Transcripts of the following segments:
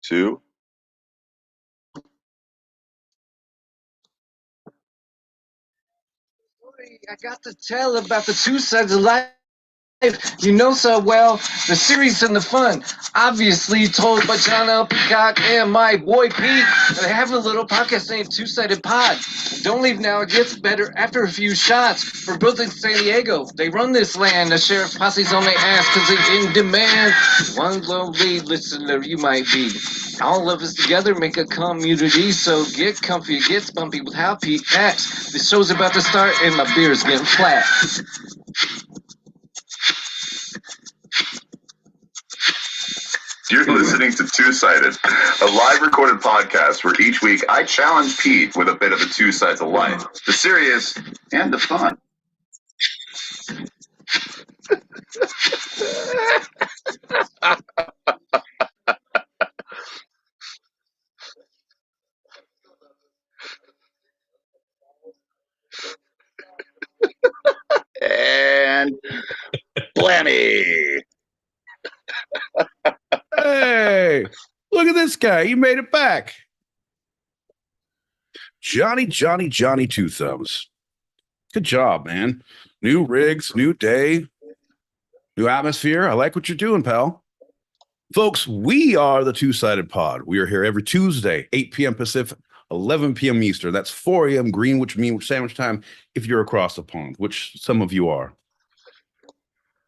2. I got to tell about the two sides of life. You know so well, the series and the fun. Obviously told by John L. Peacock and my boy Pete. They have a little podcast named Two-Sided Pod. Don't leave now, it gets better after a few shots. We're both in San Diego. They run this land. The sheriff's posse's on their ass because they in demand. One lonely listener you might be. All of us together make a community, so get comfy, it gets bumpy with how Pete acts. The show's about to start and my beer's getting flat. You're listening to Two-Sided, a live recorded podcast where each week I challenge Pete with a bit of the two sides of life, the serious and the fun. And Blammy! Hey, look at this guy. You made it back. Johnny Two Thumbs. Good job, man. New rigs, new day, new atmosphere. I like what you're doing, pal. Folks, we are the Two-Sided Pod. We are here every Tuesday, 8 p.m. Pacific, 11 p.m. Eastern. That's 4 a.m. Greenwich Mean Sandwich time if you're across the pond, which some of you are.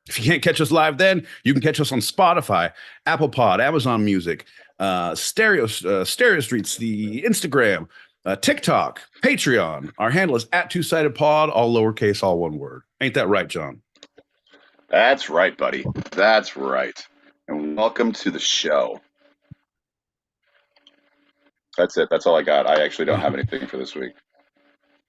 If you can't catch us live then, you can catch us on Spotify, Apple Pod, Amazon Music, Stereo Streets, the Instagram, TikTok, Patreon. Our handle is @2sidedpod, all lowercase, all one word. Ain't that right, John? That's right, buddy. That's right. And welcome to the show. That's it. That's all I got. I actually don't have anything for this week.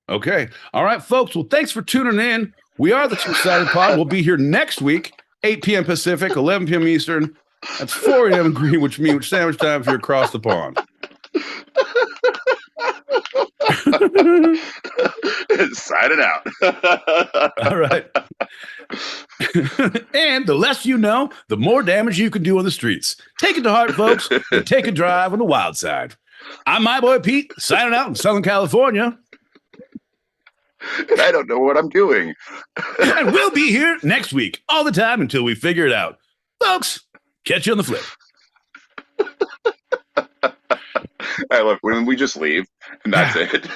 Okay. All right, folks. Well, thanks for tuning in. We are the Two-Sided Pod. We'll be here next week, 8 p.m. Pacific, 11 p.m. Eastern. That's 4 a.m. Greenwich Mean Sandwich time if you're across the pond. Signing out. All right. And the less you know, the more damage you can do on the streets. Take it to heart, folks, and take a drive on the wild side. I'm my boy Pete, signing out in Southern California. And I don't know what I'm doing. And we'll be here next week, all the time until we figure it out. Folks, catch you on the flip. I love when we just leave, and that's it.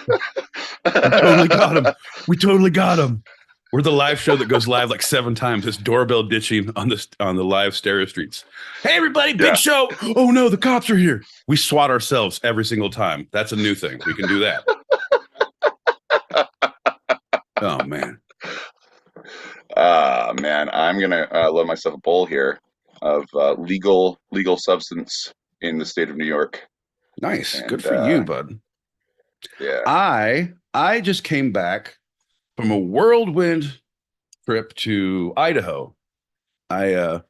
We totally got him. We're the live show that goes live like 7 times. It's doorbell ditching on the live stereo streets. Hey, everybody, big show. Oh, no, the cops are here. We swat ourselves every single time. That's a new thing. We can do that. Oh, man. Man, I'm going to load myself a bowl here of legal substance in the state of New York. Nice. And, good for you, bud. Yeah. I just came back from a whirlwind trip to Idaho. I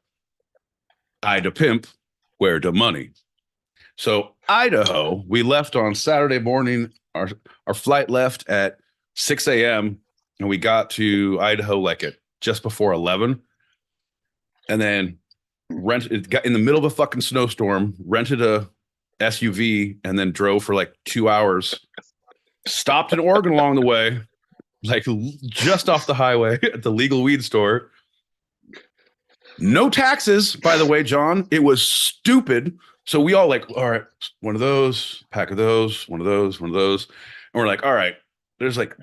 to pimp, where to money. So Idaho, we left on Saturday morning. Our flight left at 6 a.m. and we got to Idaho like at just before 11. And then got in the middle of a fucking snowstorm, rented a SUV, and then drove for like 2 hours. Stopped in Oregon along the way, like just off the highway at the legal weed store. No taxes, by the way, John. It was stupid. So we all like, all right, one of those, pack of those, one of those, one of those. And we're like, all right, there's like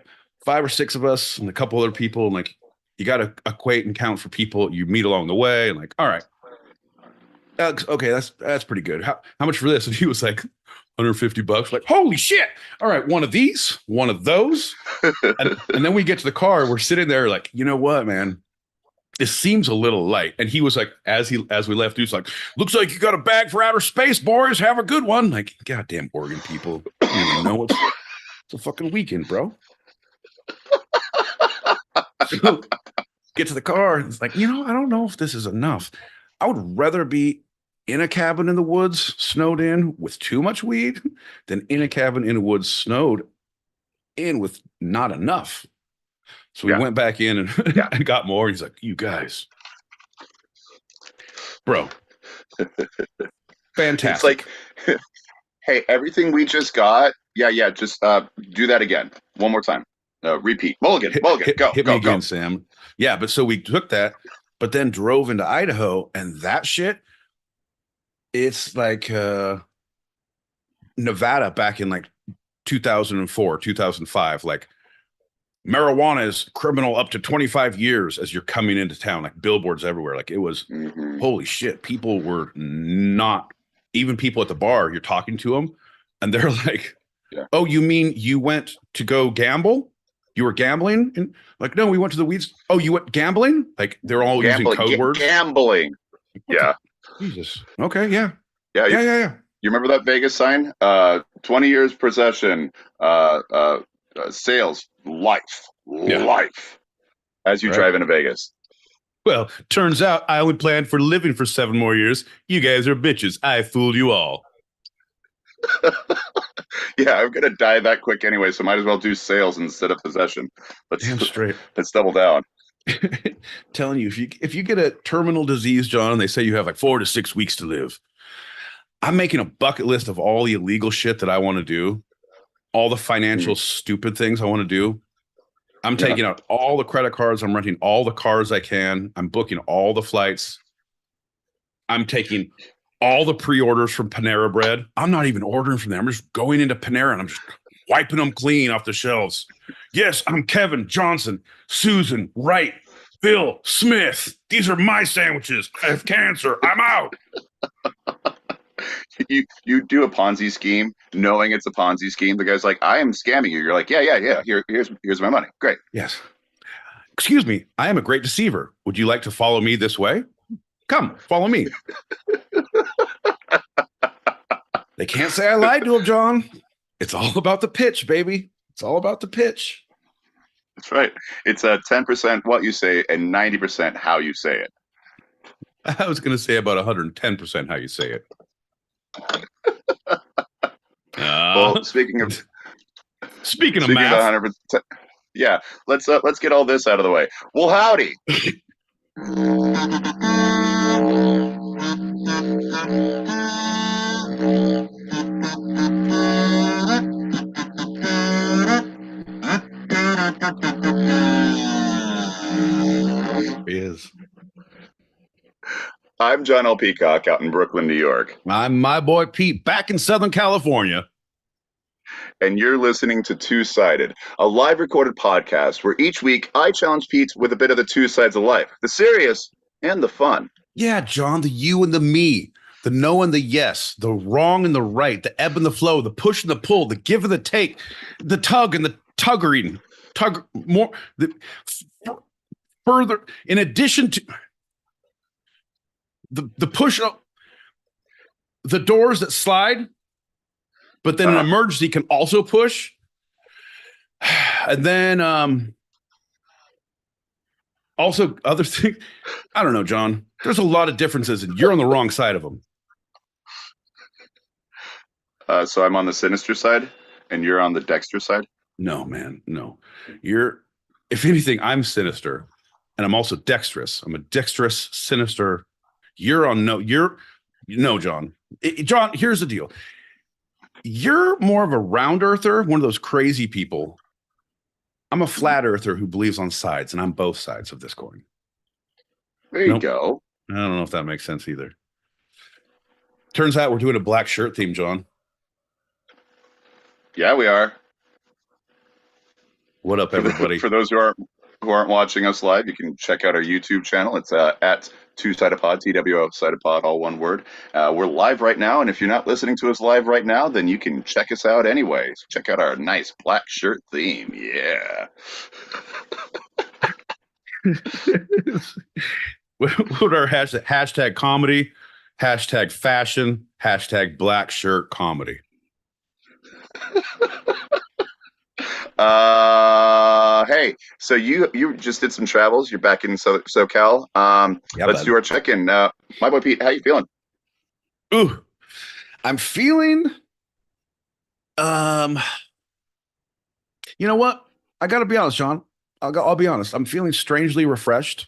5 or 6 of us and a couple other people. And like, you got to equate and count for people you meet along the way. And like, all right, okay, that's pretty good. How much for this? And he was like, $150. Like, holy shit. All right, one of these, one of those. and then we get to the car. We're sitting there like, you know what, man? This seems a little light. And he was like, as we left, he was like, looks like you got a bag for outer space, boys. Have a good one. Like, goddamn Oregon people. I don't even know it's a fucking weekend, bro. So, get to the car. And it's like, I don't know if this is enough. I would rather be in a cabin in the woods, snowed in with too much weed, than in a cabin in the woods, snowed in with not enough. So we went back in and got more. He's like, you guys, bro, Fantastic. It's like, hey, everything we just got, yeah, just do that again. One more time. Repeat. Mulligan, go, hit me go, again, go. Sam. Yeah, but so we took that, but then drove into Idaho, and that shit, it's like Nevada back in like 2004, 2005. Like marijuana is criminal up to 25 years as you're coming into town, like billboards everywhere. Like it was, holy shit. People were not, even people at the bar, you're talking to them, and they're like, oh, you mean you went to go gamble? You were gambling? And like, no, we went to the weeds. Oh, you went gambling? Like they're all using code words. Gambling. Yeah. Jesus. Okay. Yeah. Yeah. Yeah. You remember that Vegas sign? 20 years possession, sales, life, as you drive into Vegas. Well, turns out I only planned for living for 7 more years. You guys are bitches. I fooled you all. Yeah, I'm gonna die that quick anyway, so might as well do sales instead of possession. Damn straight. Let's double down. Telling you, if you get a terminal disease, John, and they say you have like 4 to 6 weeks to live, I'm making a bucket list of all the illegal shit that I want to do, all the financial stupid things I want to do. I'm taking out all the credit cards. I'm renting all the cars I can. I'm booking all the flights. I'm taking all the pre-orders from Panera Bread. I'm not even ordering from them. I'm just going into Panera and I'm just wiping them clean off the shelves. Yes, I'm Kevin Johnson, Susan Wright, Bill Smith. These are my sandwiches. I have cancer. I'm out. You do a Ponzi scheme knowing it's a Ponzi scheme. The guy's like, I am scamming you. You're like, yeah. Here's my money. Great. Yes. Excuse me. I am a great deceiver. Would you like to follow me this way? Come, follow me. They can't say I lied to him, John. It's all about the pitch, baby. It's all about the pitch. That's right. It's 10% what you say and 90% how you say it. I was going to say about 110% how you say it. Well, speaking of math, 100%, yeah. Let's get all this out of the way. Well, howdy. is. I'm John L. Peacock out in Brooklyn, New York. I'm my boy Pete back in Southern California. And you're listening to Two-Sided, a live recorded podcast where each week I challenge Pete with a bit of the two sides of life, the serious and the fun. Yeah, John, the you and the me, the no and the yes, the wrong and the right, the ebb and the flow, the push and the pull, the give and the take, the tug and the tuggering, further, in addition to the push up, the doors that slide, but then an emergency can also push. And then also other things. I don't know, John. There's a lot of differences, and you're on the wrong side of them. So I'm on the sinister side, and you're on the Dexter side? No, man, no. You're, if anything, I'm sinister, and I'm also dexterous. I'm a dexterous, sinister. You're on no. John. John, here's the deal. You're more of a round earther, one of those crazy people. I'm a flat earther who believes on sides, and I'm both sides of this coin. There you go. I don't know if that makes sense either. Turns out we're doing a black shirt theme, John. Yeah, we are. What up, everybody? For those who aren't watching us live, you can check out our YouTube channel. It's at Two-Sided Pod, TWO Sided Pod, all one word. We're live right now, and if you're not listening to us live right now, then you can check us out anyways. Check out our nice black shirt theme. Yeah. What are our hashtag comedy, hashtag fashion, hashtag black shirt comedy? Hey, so you just did some travels. You're back in SoCal. Let's do our check-in. My boy Pete, how you feeling? Ooh, I'm feeling. You know what? I got to be honest, John. I'll be honest. I'm feeling strangely refreshed.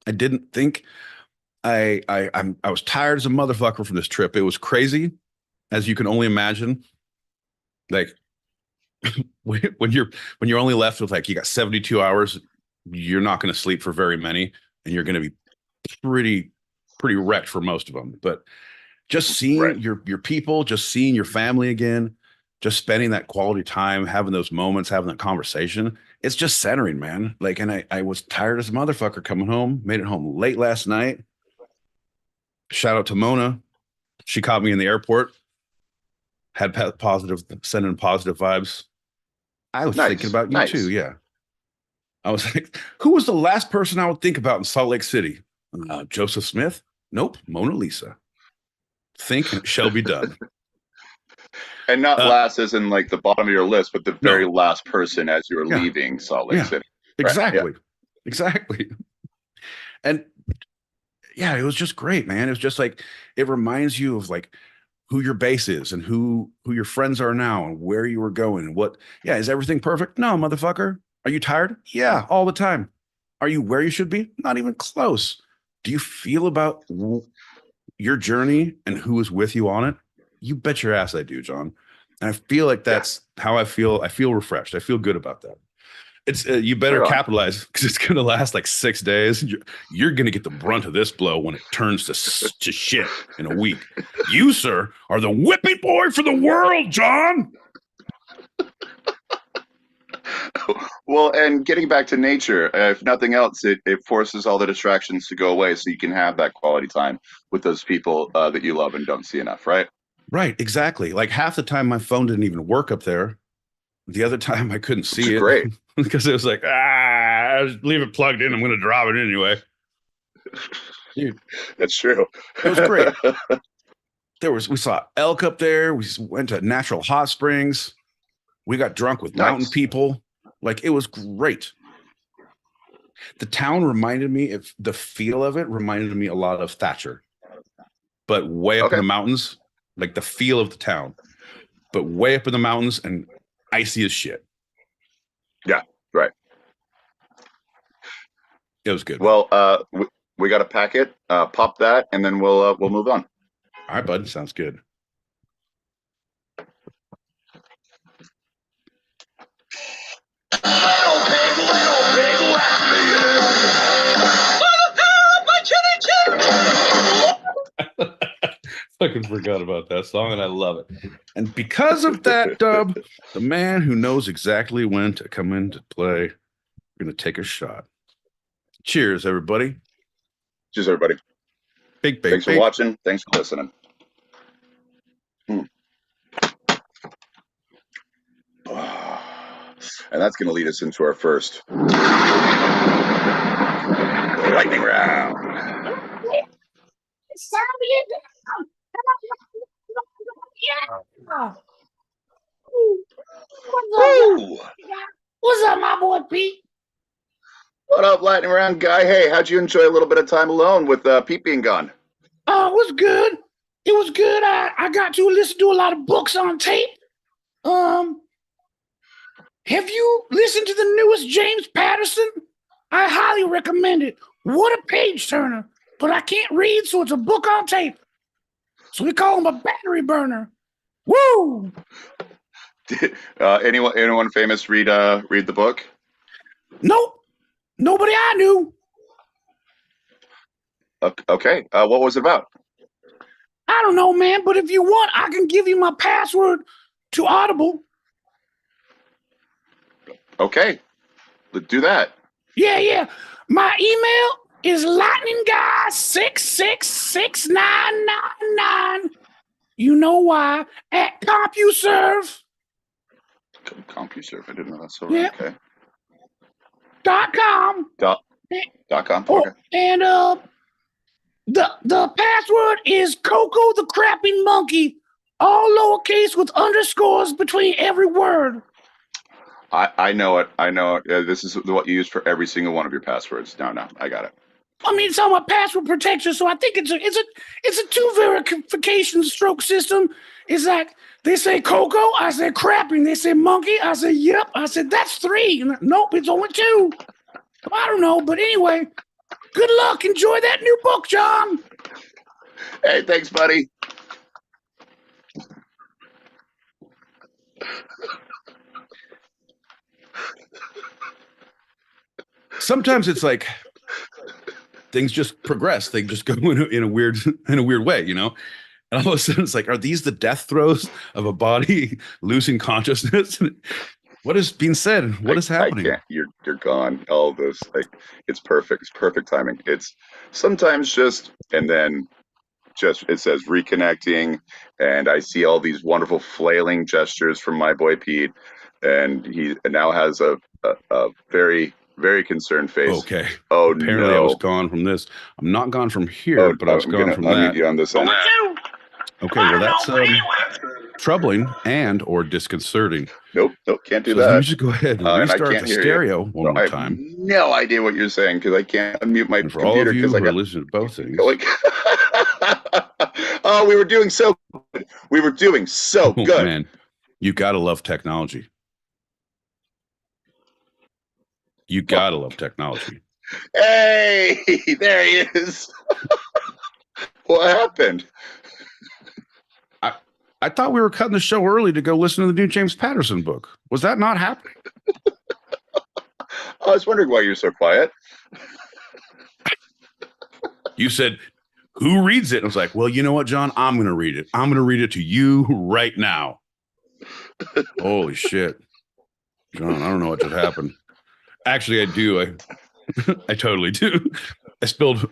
I didn't think I was tired as a motherfucker from this trip. It was crazy, as you can only imagine. Like when you're only left with like you got 72 hours, you're not going to sleep for very many, and you're going to be pretty pretty wrecked for most of them. But just Right. seeing your people, just seeing your family again, just spending that quality time, having those moments, having that conversation, it's just centering, man. Like, and I was tired as a motherfucker coming home, made it home late last night. Shout out to Mona. She caught me in the airport, had positive, sending positive vibes. I was thinking Nice. about you too. Nice. Yeah. I was like, who was the last person I would think about in Salt Lake City? Joseph Smith? Nope. Mona Lisa. Think and it shall be done. And not Uh, last as in like the bottom of your list, but the very no. last person as you were Yeah. leaving Salt Lake Yeah. City. Right. Yeah. Exactly. Exactly. And yeah, it was just great, man. It was just like it reminds you of like who your base is and who your friends are now and where you were going and what. Yeah, is everything perfect? No, motherfucker. Are you tired? Yeah, all the time. Are you where you should be? Not even close. Do you feel about your journey and who is with you on it? You bet your ass I do, John. And I feel like Yeah. that's how I feel. I feel refreshed. I feel good about that. It's you better Right on. capitalize because it's going to last like 6 days. You're going to get the brunt of this blow when it turns to shit in a week. You, sir, are the whipping boy for the world, John. Well, and getting back to nature, if nothing else, it forces all the distractions to go away so you can have that quality time with those people that you love and don't see enough, right? Right, exactly. Like half the time my phone didn't even work up there. The other time I couldn't Which is see it great. because it was like, leave it plugged in. I'm going to drop it anyway. Dude, That's true. it was great. We saw elk up there. We went to natural hot springs. We got drunk with mountain Nice. people. Like it was great. The town reminded me, if the feel of it reminded me a lot of Thatcher, but way up in Okay. the mountains, like the feel of the town, but way up in the mountains and icy as shit. Yeah. Right. It was good. Well, we got to pack it, pop that, and then we'll move on. All right, bud. Sounds good. Fucking forgot about that song and I love it. And because of that, Dub, the man who knows exactly when to come into play, we're going to take a shot. Cheers, everybody. Cheers, everybody. Big. Thanks for watching. Thanks for listening. And that's going to lead us into our first lightning round. Woo! What's up, my boy Pete? What up, lightning round guy? Hey, how'd you enjoy a little bit of time alone with Pete being gone? It was good. It was good. I got to listen to a lot of books on tape. Have you listened to the newest James Patterson? I highly recommend it. What a page turner. But I can't read, so it's a book on tape. So we call him a battery burner. Woo! Anyone famous read the book? Nope. Nobody I knew. Okay. What was it about? I don't know, man, but if you want, I can give you my password to Audible. Okay. Let's do that. Yeah. My email is lightningguy6669999. You know why? At CompuServe. CompuServe. I didn't know that. So Yeah. okay. .com. .com. Oh, Okay. and the password is Coco the Crappy Monkey, all lowercase with underscores between every word. I know it. This is what you use for every single one of your passwords. No, I got it. I mean, it's on my password protector, so I think it's a two verification stroke system. It's like they say Coco, I say crappy. They say monkey, I say yep. I said that's 3. Nope, it's only 2. I don't know, but anyway, Good luck. Enjoy that new book, John. Hey, thanks, buddy. Sometimes it's like things just progress. They just go in a weird way, you know. And all of a sudden, it's like, are these the death throes of a body losing consciousness? What is being said? What is happening? I can't. You're gone. All this, like, it's perfect. It's perfect timing. It's sometimes just, and then just it says reconnecting, and I see all these wonderful flailing gestures from my boy Pete, and he now has a very very concerned face. Okay. Oh Apparently, I was no. gone from this. I'm not gone from here, Oh, but I was I'm gone gonna from unmute that. you on this end. Okay, well, that's troubling and or disconcerting. Nope, can't do So let me that. just go ahead and And I restart can't the hear stereo you. one I more have time. no idea what you're saying because I can't unmute my And for all computer of you because who I are got listening to both things, like. Oh, we were doing so good. We were doing so oh good. man, you gotta love technology. You gotta love technology. Hey, there he is. What happened? I thought we were cutting the show early to go listen to the new James Patterson book. Was that not happening? I was wondering why you're so quiet. You said, who reads it? And I was like, well, you know what, John? I'm going to read it. I'm going to read it to you right now. Holy shit. John, I don't know what just happened. Actually, I do. I totally do. I spilled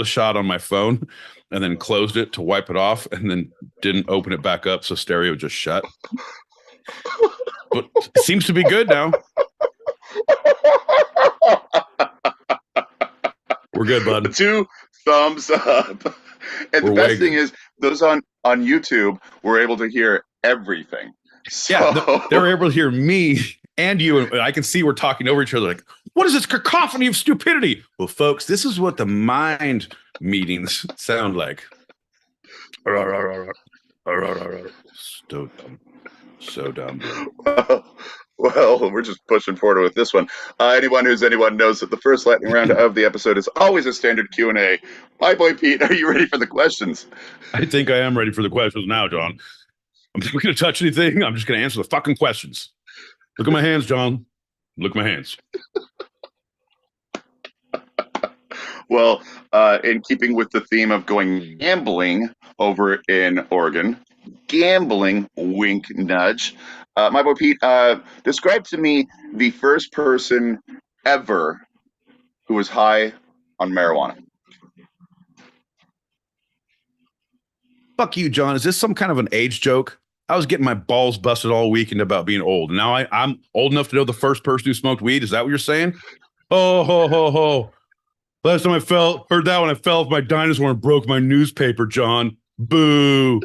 a shot on my phone and then closed it to wipe it off and then didn't open it back up. So stereo just shut. But it seems to be good now. We're good, bud. 2 thumbs up. And We're the best way thing good. is, those on YouTube were able to hear everything. So Yeah, they were able to hear me and you, and I can see we're talking over each other. Like, what is this cacophony of stupidity? Well, folks, this is what the mind meetings sound like. So dumb, so dumb, dude. Well, we're just pushing forward with this one. Anyone knows that the first lightning round of the episode is always a standard Q&A. My boy Pete, are you ready for the questions? I think I am ready for the questions now, John. I'm not going to touch anything. I'm just going to answer the fucking questions. Look at my hands, John. Look at my hands. Well, in keeping with the theme of going gambling over in Oregon, gambling, wink, nudge. My boy Pete, describe to me the first person ever who was high on marijuana. Fuck you, John. Is this some kind of an age joke? I was getting my balls busted all weekend about being old. Now I'm old enough to know the first person who smoked weed. Is that what you're saying? Oh, ho, ho, ho. Last time I heard that when I fell off my dinosaur and broke my newspaper, John. Boo.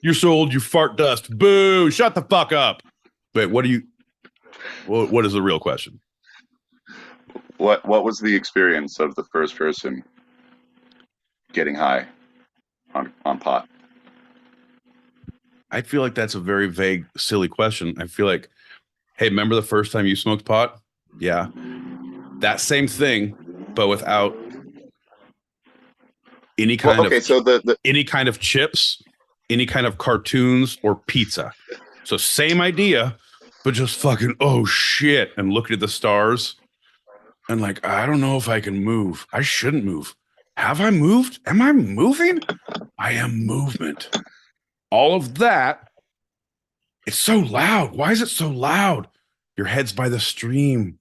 You're so old, you fart dust. Boo. Shut the fuck up. Wait, what is the real question? What was the experience of the first person getting high on pot? I feel like that's a very vague, silly question. I feel like, hey, remember the first time you smoked pot? Yeah. That same thing, but without any kind of so any kind of chips, any kind of cartoons or pizza. So same idea, but just fucking oh shit, and looking at the stars and like, I don't know if I can move. I shouldn't move. Have I moved? Am I moving? I am movement. All of that. It's so loud. Why is it so loud? Your head's by the stream.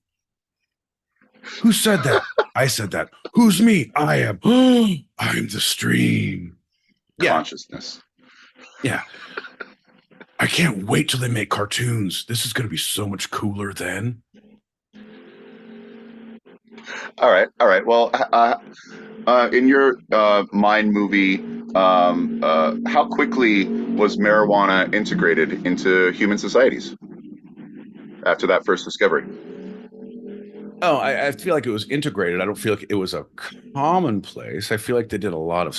Who said that? I said that. Who's me? I am. I'm the stream. Consciousness. Yeah. I can't wait till they make cartoons. This is going to be so much cooler then. All right. Well, in your Mind movie, how quickly was marijuana integrated into human societies after that first discovery? Oh, I feel like it was integrated. I don't feel like it was a commonplace. I feel like they did a lot of.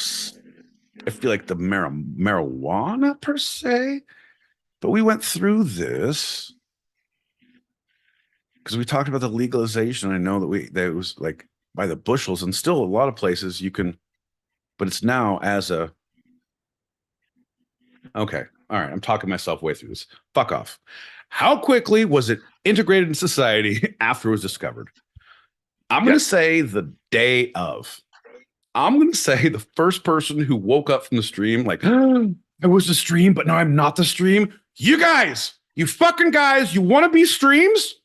I feel like the marijuana per se, but we went through this because we talked about the legalization. I know that it was like by the bushels, and still a lot of places you can, but it's now as a, okay, all right, I'm talking myself way through this. Fuck off. How quickly was it integrated in society after it was discovered? I'm going to say the day of. I'm going to say the first person who woke up from the stream, like, oh, I was the stream, but now I'm not the stream. You guys, you fucking guys, you want to be streams?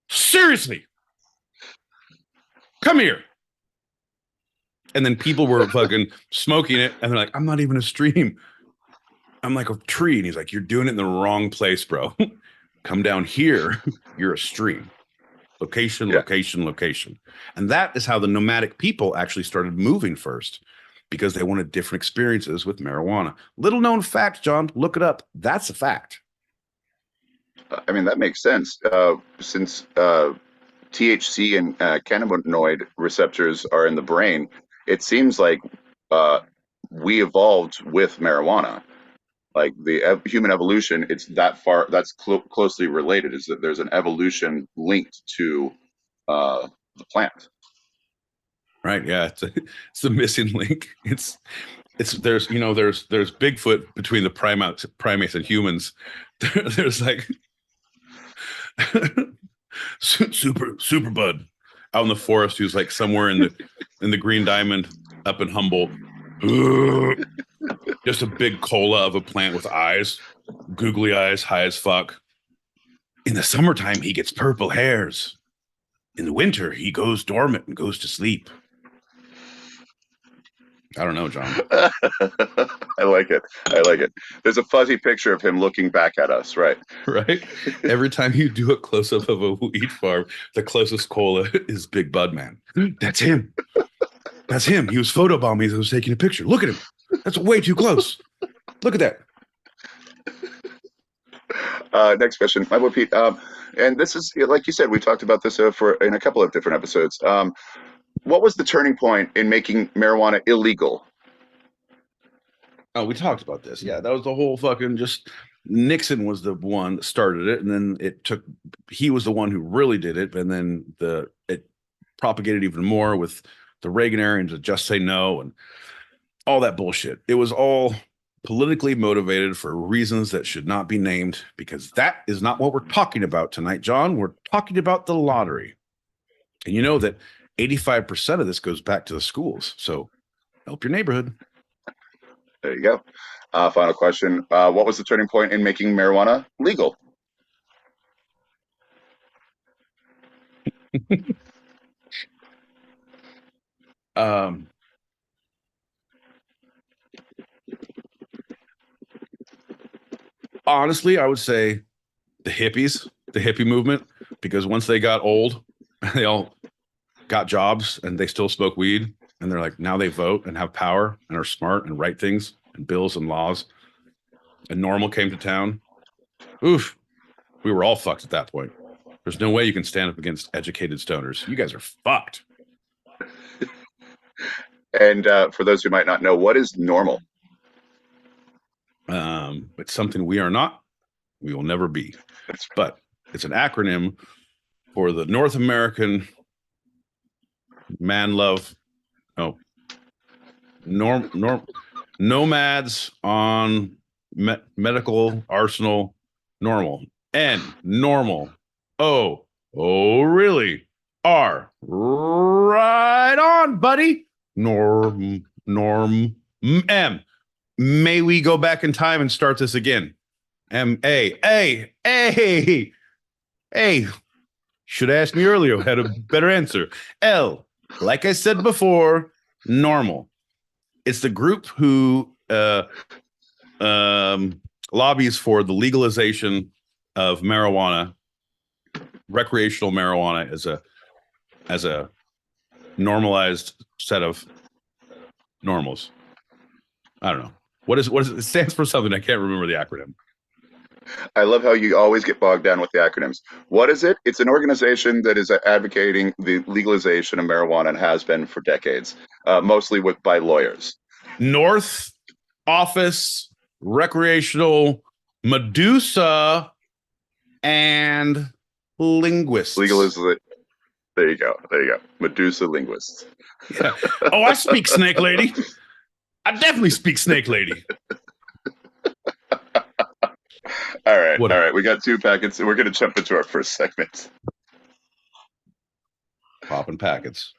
Seriously. Come here. And then people were fucking smoking it, and they're like, I'm not even a stream. I'm like a tree. And he's like, you're doing it in the wrong place, bro. Come down here. You're a stream. Location, location, location. And that is how the nomadic people actually started moving first, because they wanted different experiences with marijuana. Little known fact, John, look it up. That's a fact. I mean, that makes sense. Since THC and cannabinoid receptors are in the brain, it seems like we evolved with marijuana. Like the human evolution, it's that far, that's closely related, is that there's an evolution linked to the plant. Right. Yeah. It's a missing link. It's there's, you know, there's Bigfoot between the primates and humans. There's like super bud out in the forest who's like somewhere in the Green Diamond up in Humboldt. Just a big cola of a plant with eyes, googly eyes, high as fuck. In the summertime, he gets purple hairs. In the winter, he goes dormant and goes to sleep. I don't know, John. I like it. I like it. There's a fuzzy picture of him looking back at us, right? Right? Every time you do a close-up of a weed farm, the closest cola is Big Bud Man. That's him. That's him. He was photobombing as I was taking a picture. Look at him. That's way too close. Look at that. Next question, my boy Pete. And this is, like you said, we talked about this in a couple of different episodes. What was the turning point in making marijuana illegal? Oh, we talked about this. Yeah, that was the whole fucking just Nixon was the one that started it, and then he was the one who really did it, and then it propagated even more with the Reaganarians to just say no and all that bullshit. It was all politically motivated for reasons that should not be named, because that is not what we're talking about tonight, John. We're talking about the lottery. And you know that 85% of this goes back to the schools. So help your neighborhood. There you go. Final question. What was the turning point in making marijuana legal? Honestly, I would say the hippies, the hippie movement, because once they got old, they all got jobs and they still smoke weed. And they're like, now they vote and have power and are smart and write things and bills and laws. And normal came to town. Oof. We were all fucked at that point. There's no way you can stand up against educated stoners. You guys are fucked. And for those who might not know, what is normal? It's something we are not, we will never be. But it's an acronym for the North American nomads on medical arsenal normal. N, normal. O, oh really? R, right on, buddy. Norm, M, may we go back in time and start this again? A. Should have asked me earlier. Had a better answer. L, like I said before, normal. It's the group who lobbies for the legalization of marijuana, recreational marijuana, as a normalized set of normals. I don't know. What is it? It stands for something. I can't remember the acronym. I love how you always get bogged down with the acronyms. What is it? It's an organization that is advocating the legalization of marijuana and has been for decades, mostly by lawyers. North Office Recreational Medusa and Linguists. There you go. There you go. Medusa linguists. Yeah. Oh, I speak snake lady. I definitely speak snake lady. All right. What? All right. We got 2 packets. We're going to jump into our first segment. Popping packets.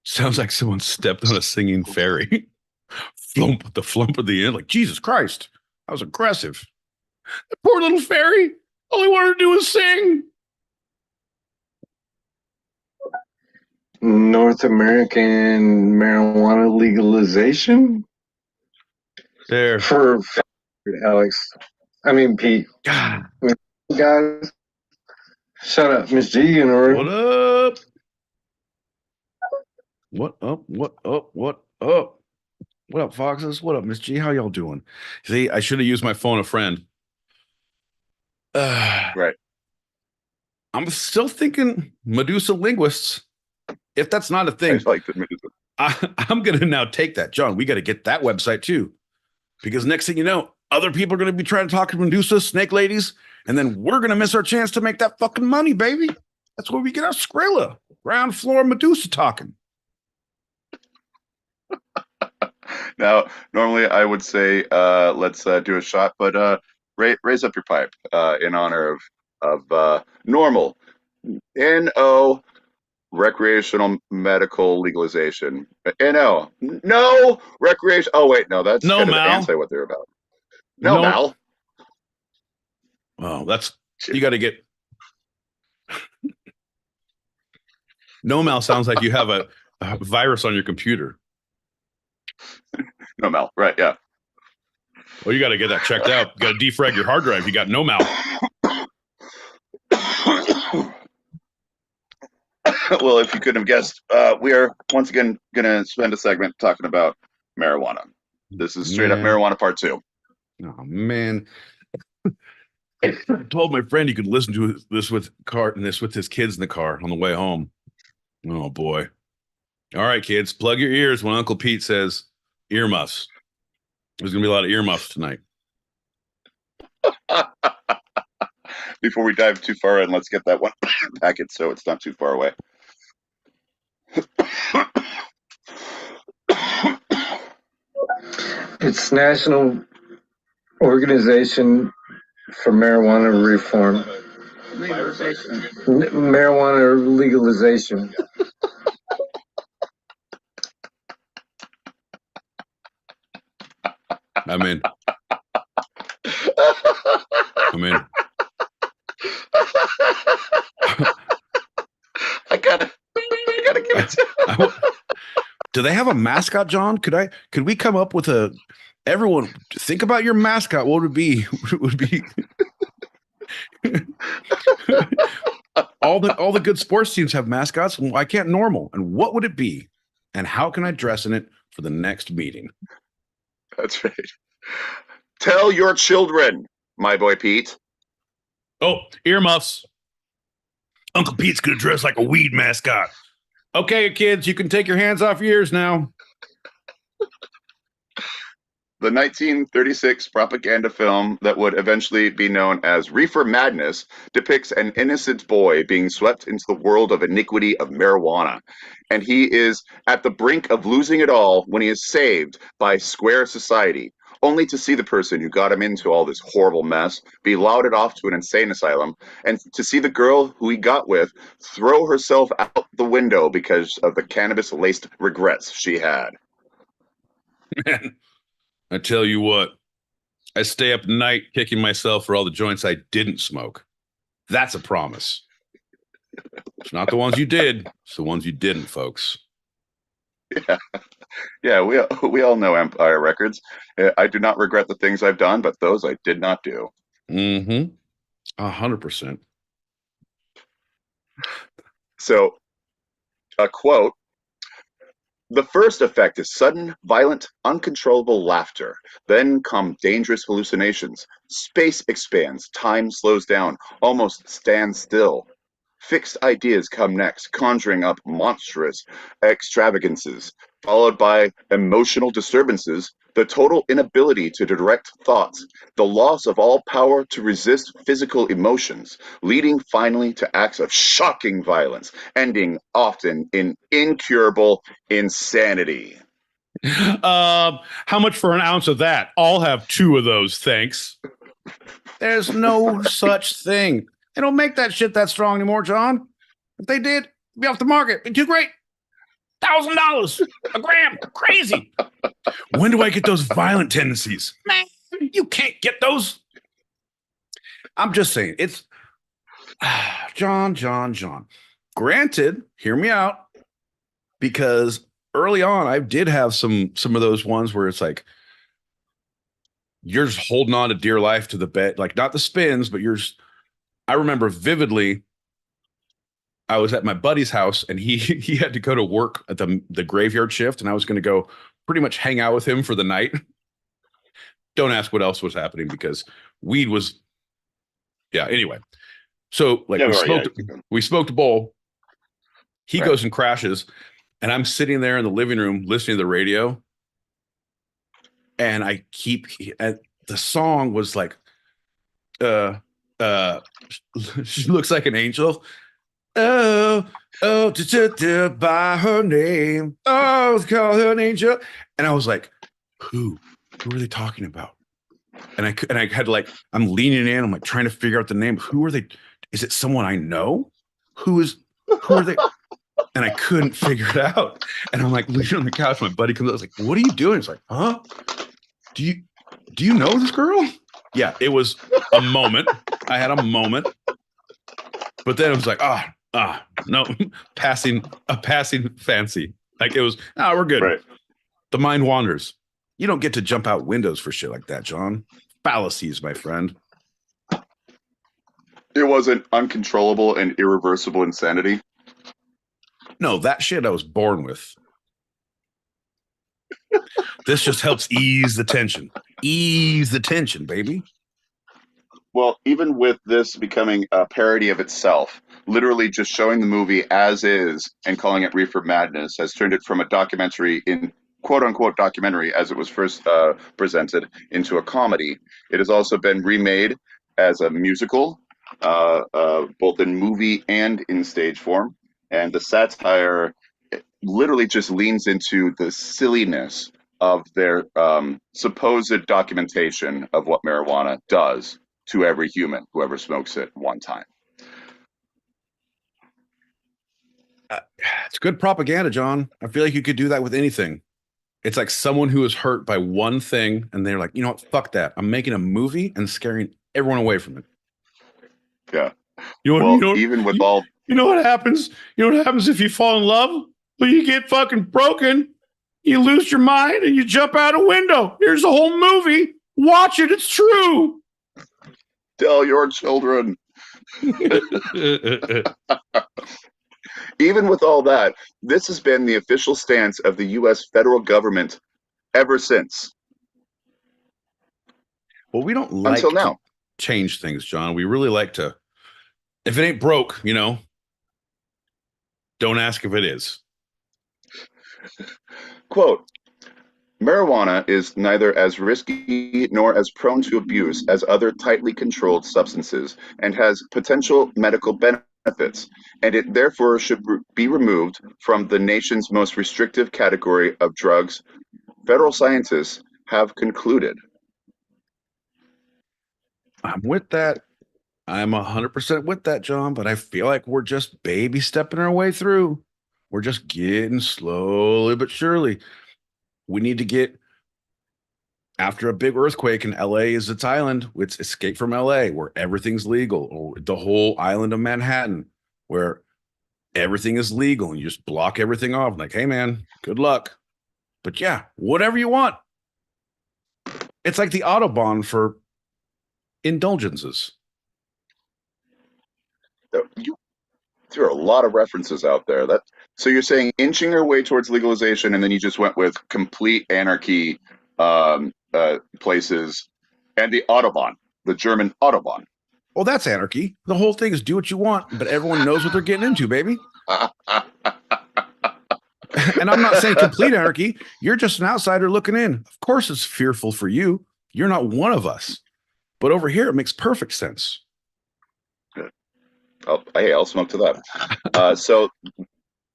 Sounds like someone stepped on a singing fairy. Flump, the flump at the end. Like, Jesus Christ. That was aggressive. The poor little fairy. All he wanted to do was sing. North American marijuana legalization There. for Alex. I mean, Pete. God. Guys, shut up, Miss G in the room. What up? What up? What up? What up? What up, Foxes? What up, Miss G? How y'all doing? See, I should have used my phone a friend. Right. I'm still thinking Medusa linguists. If that's not a thing, I like the Medusa. I'm going to now take that. John, we got to get that website too. Because next thing you know, other people are going to be trying to talk to Medusa, snake ladies, and then we're going to miss our chance to make that fucking money, baby. That's where we get our Skrilla. Ground floor Medusa talking. Now, normally I would say let's do a shot, but raise up your pipe in honor of normal NO recreational medical legalization. NO no recreation. Oh wait, no, that's No, kind of Mal. anti what they're about. No, Mal. Oh, that's you got to get. No, Mal sounds like you have a virus on your computer. No, Mal. Right? Yeah. Well, you got to get that checked out. You got to defrag your hard drive. You got no Mal. Well, if you couldn't have guessed, we are once again going to spend a segment talking about marijuana. This is straight up marijuana part 2. Oh man. I told my friend he could listen to this with his kids in the car on the way home. Oh boy. All right, kids, plug your ears when Uncle Pete says earmuffs. There's gonna be a lot of earmuffs tonight. Before we dive too far in, let's get that one packet so it's not too far away. It's National Organization for Marijuana Reform. Legalization. Marijuana legalization. I'm in. I gotta give it to. Do they have a mascot, John? Could we come up with everyone think about your mascot? What would it be? It would be all the good sports teams have mascots. Why can't normal? And what would it be? And how can I dress in it for the next meeting? That's right. Tell your children, my boy Pete. Oh, earmuffs. Uncle Pete's gonna dress like a weed mascot. Okay, kids, you can take your hands off your ears now. The 1936 propaganda film that would eventually be known as Reefer Madness depicts an innocent boy being swept into the world of iniquity of marijuana. And he is at the brink of losing it all when he is saved by Square Society, only to see the person who got him into all this horrible mess be lauded off to an insane asylum, and to see the girl who he got with throw herself out the window because of the cannabis-laced regrets she had. Man, I tell you what, I stay up at night kicking myself for all the joints I didn't smoke. That's a promise. It's not the ones you did, it's the ones you didn't, folks. Yeah, we all know Empire Records. I do not regret the things I've done, but those I did not do. 100%. So, a quote: "The first effect is sudden, violent, uncontrollable laughter. Then come dangerous hallucinations. Space expands, time slows down, almost stands still. Fixed ideas come next, conjuring up monstrous extravagances, followed by emotional disturbances, the total inability to direct thoughts, the loss of all power to resist physical emotions, leading finally to acts of shocking violence, ending often in incurable insanity. How much for an ounce of that? I'll have 2 of those, thanks. There's no such thing. They don't make that shit that strong anymore, John. If they did, it'd be off the market. It'd be too great. $1,000 a gram. Crazy. When do I get those violent tendencies? Man, you can't get those. I'm just saying, it's John. Granted, hear me out, because early on, I did have some of those ones where it's like you're just holding on to dear life to the bed, like not the spins, but I remember vividly. I was at my buddy's house and he had to go to work at the graveyard shift, and I was going to go pretty much hang out with him for the night. Don't ask what else was happening because weed was, yeah. Anyway, so like we smoked a bowl. He goes and crashes, and I'm sitting there in the living room listening to the radio, and and the song was like, she looks like an angel. Oh, by her name. Oh, call her an angel. And I was like, who are they talking about? And I had to, like, I'm leaning in, I'm like trying to figure out the name. Who are they? Is it someone I know? Who are they? And I couldn't figure it out. And I'm like leaning on the couch. My buddy comes up, I was like, what are you doing? It's like, huh? Do you know this girl? Yeah, it was a moment. I had a moment. But then it was like, no, passing fancy. Like it was, we're good. Right. The mind wanders. You don't get to jump out windows for shit like that, John. Fallacies, my friend. It wasn't uncontrollable and irreversible insanity. No, that shit I was born with. This just helps ease the tension. Ease the tension, baby. Well, even with this becoming a parody of itself, literally just showing the movie as is and calling it Reefer Madness has turned it from a documentary in quote unquote documentary as it was first presented into a comedy. It has also been remade as a musical, both in movie and in stage form. And the satire literally just leans into the silliness of their supposed documentation of what marijuana does to every human who ever smokes it one time. It's good propaganda, John. I feel like you could do that with anything. It's like someone who is hurt by one thing, and they're like, you know what? Fuck that. I'm making a movie and scaring everyone away from it. Yeah. Even with all, you know what happens? You know what happens if you fall in love? Well, you get fucking broken. You lose your mind and you jump out a window. Here's a whole movie. Watch it. It's true. Tell your children. Even with all that, this has been the official stance of the U.S. federal government ever since. Well, we don't like until now to change things, John. We really like to, if it ain't broke, don't ask if it is. Quote, marijuana is neither as risky nor as prone to abuse as other tightly controlled substances and has potential medical benefits, and it therefore should be removed from the nation's most restrictive category of drugs, federal scientists have concluded. I'm with that. I'm 100% with that, John, but I feel like we're just baby stepping our way through. We're just getting slowly but surely. We need to get, after a big earthquake in LA is its island, it's Escape from LA, where everything's legal, or the whole island of Manhattan, where everything is legal and you just block everything off. Like, hey, man, good luck. But yeah, whatever you want. It's like the Autobahn for indulgences. There are a lot of references out there. So you're saying inching our way towards legalization, and then you just went with complete anarchy places, and the Autobahn, the German Autobahn. Well, that's anarchy. The whole thing is do what you want, but everyone knows what they're getting into, baby. And I'm not saying complete anarchy. You're just an outsider looking in. Of course, it's fearful for you. You're not one of us. But over here, it makes perfect sense. Hey, I'll smoke to that. So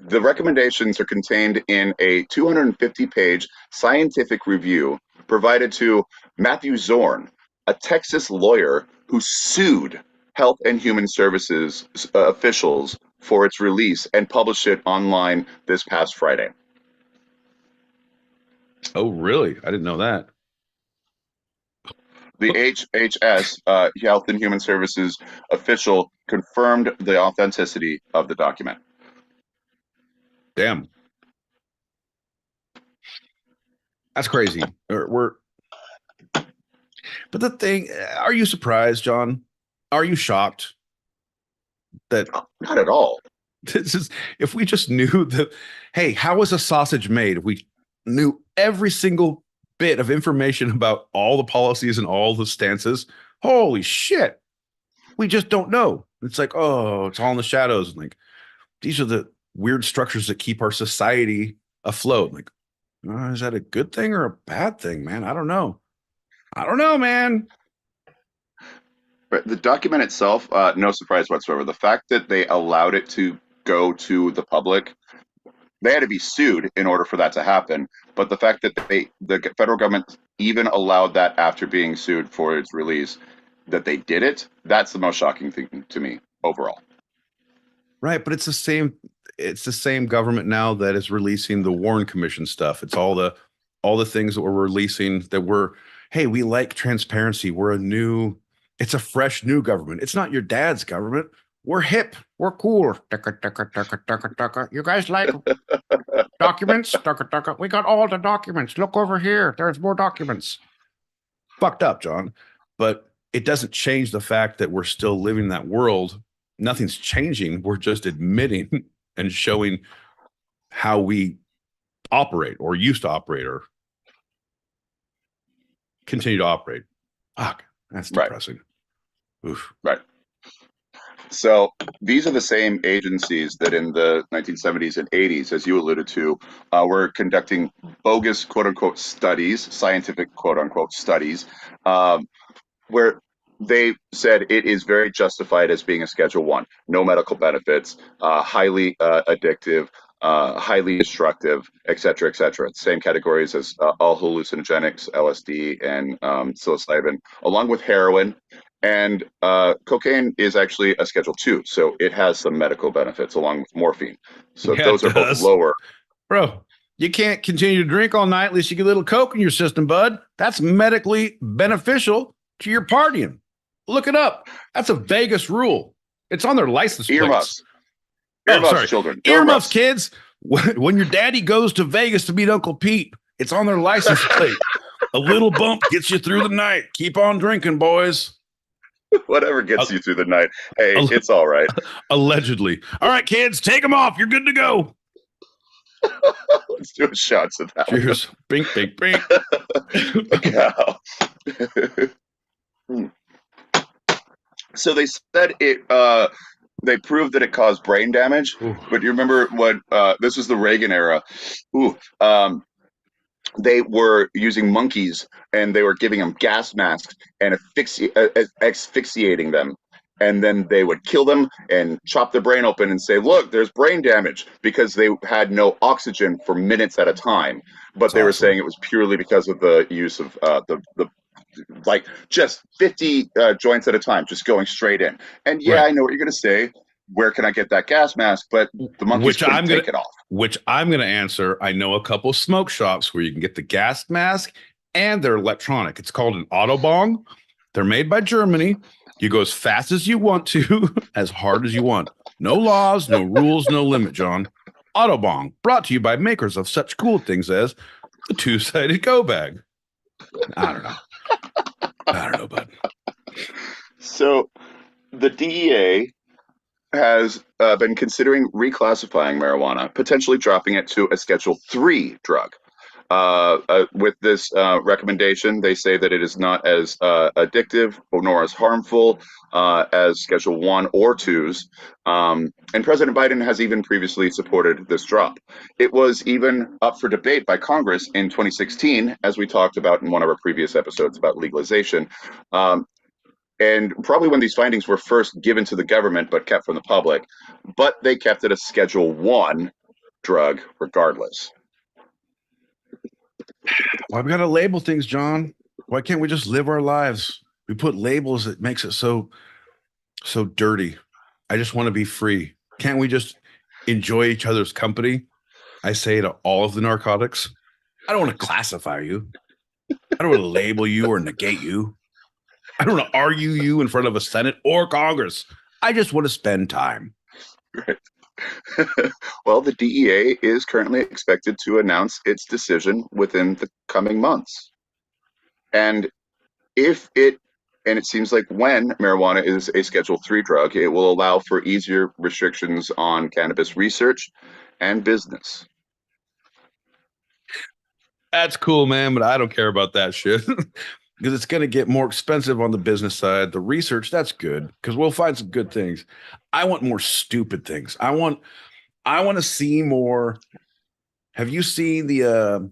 the recommendations are contained in a 250-page scientific review provided to Matthew Zorn, a Texas lawyer who sued Health and Human Services officials for its release and published it online this past Friday. Oh, really? I didn't know that. The HHS, Health and Human Services official, confirmed the authenticity of the document. Damn. That's crazy. But the thing, are you surprised, John? Are you shocked that Not at all. this is, if we just knew that, hey, how was a sausage made? If we knew every single bit of information about all the policies and all the stances, holy shit, we just don't know. It's like, oh, it's all in the shadows. Like, these are the weird structures that keep our society afloat. Like, is that a good thing or a bad thing, man? I don't know. I don't know, man. But the document itself, no surprise whatsoever. The fact that they allowed it to go to the public, they had to be sued in order for that to happen. But the fact that the federal government even allowed that after being sued for its release, that they did it, that's the most shocking thing to me overall. Right, but it's the same government now that is releasing the Warren Commission stuff. It's all the things that we're releasing that hey, we like transparency. It's a fresh new government. It's not your dad's government. We're hip. We're cool. You guys like documents? We got all the documents. Look over here. There's more documents. Fucked up, John. But it doesn't change the fact that we're still living in that world. Nothing's changing. We're just admitting and showing how we operate or used to operate or continue to operate. Fuck, that's depressing. Right. Oof. Right. So these are the same agencies that in the 1970s and 80s, as you alluded to, were conducting bogus quote-unquote studies, scientific quote-unquote studies, where they said it is very justified as being a Schedule 1, no medical benefits, highly addictive, highly destructive, et cetera, et cetera. Same categories as all hallucinogenics, LSD, and psilocybin, along with heroin. And cocaine is actually a Schedule 2, so it has some medical benefits along with morphine. So Yeah, those are both lower. Bro, you can't continue to drink all night unless you get a little coke in your system, bud. That's medically beneficial to your partying. Look it up. That's a Vegas rule. It's on their license plates. Earmuffs. Earmuffs, children. Earmuffs, kids. When your daddy goes to Vegas to meet Uncle Pete, it's on their license plate. A little bump gets you through the night. Keep on drinking, boys. Whatever gets you through the night. Hey, it's all right. Allegedly. All right, kids, take them off. You're good to go. Let's do a shot to that. Cheers. Bink, bink, bink. So they said it. They proved that it caused brain damage. Ooh. But you remember what? This was the Reagan era. They were using monkeys and they were giving them gas masks and asphyxiating them. And then they would kill them and chop their brain open and say, look, there's brain damage, because they had no oxygen for minutes at a time. But they were saying it was purely because of the use of the like just 50 joints at a time, just going straight in. And I know what you're going to say. Where can I get that gas mask? But the monkeys couldn't take it off. Which I'm going to answer. I know a couple of smoke shops where you can get the gas mask and they're electronic. It's called an Autobong. They're made by Germany. You go as fast as you want to, as hard as you want. No laws, no rules, no limit, John. Autobong, brought to you by makers of such cool things as the two-sided go bag. I don't know, bud. So the DEA has been considering reclassifying marijuana, potentially dropping it to a Schedule 3 drug. With this recommendation, they say that it is not as addictive nor as harmful as Schedule 1 or 2s. And President Biden has even previously supported this drop. It was even up for debate by Congress in 2016, as we talked about in one of our previous episodes about legalization. And probably when these findings were first given to the government but kept from the public, but they kept it a Schedule 1 drug regardless. Why we gotta label things, John? Why can't we just live our lives? We put labels that makes it so dirty. I just want to be free. Can't we just enjoy each other's company? I say to all of the narcotics. I don't want to classify you. I don't want to label you or negate you. I don't want to argue you in front of a Senate or Congress. I just want to spend time. Right. Well, the DEA is currently expected to announce its decision within the coming months. And it seems like when marijuana is a Schedule 3 drug, it will allow for easier restrictions on cannabis research and business. That's cool, man, but I don't care about that shit because it's going to get more expensive on the business side. The research, that's good because we'll find some good things. I want more stupid things. I want to see more. Have you seen the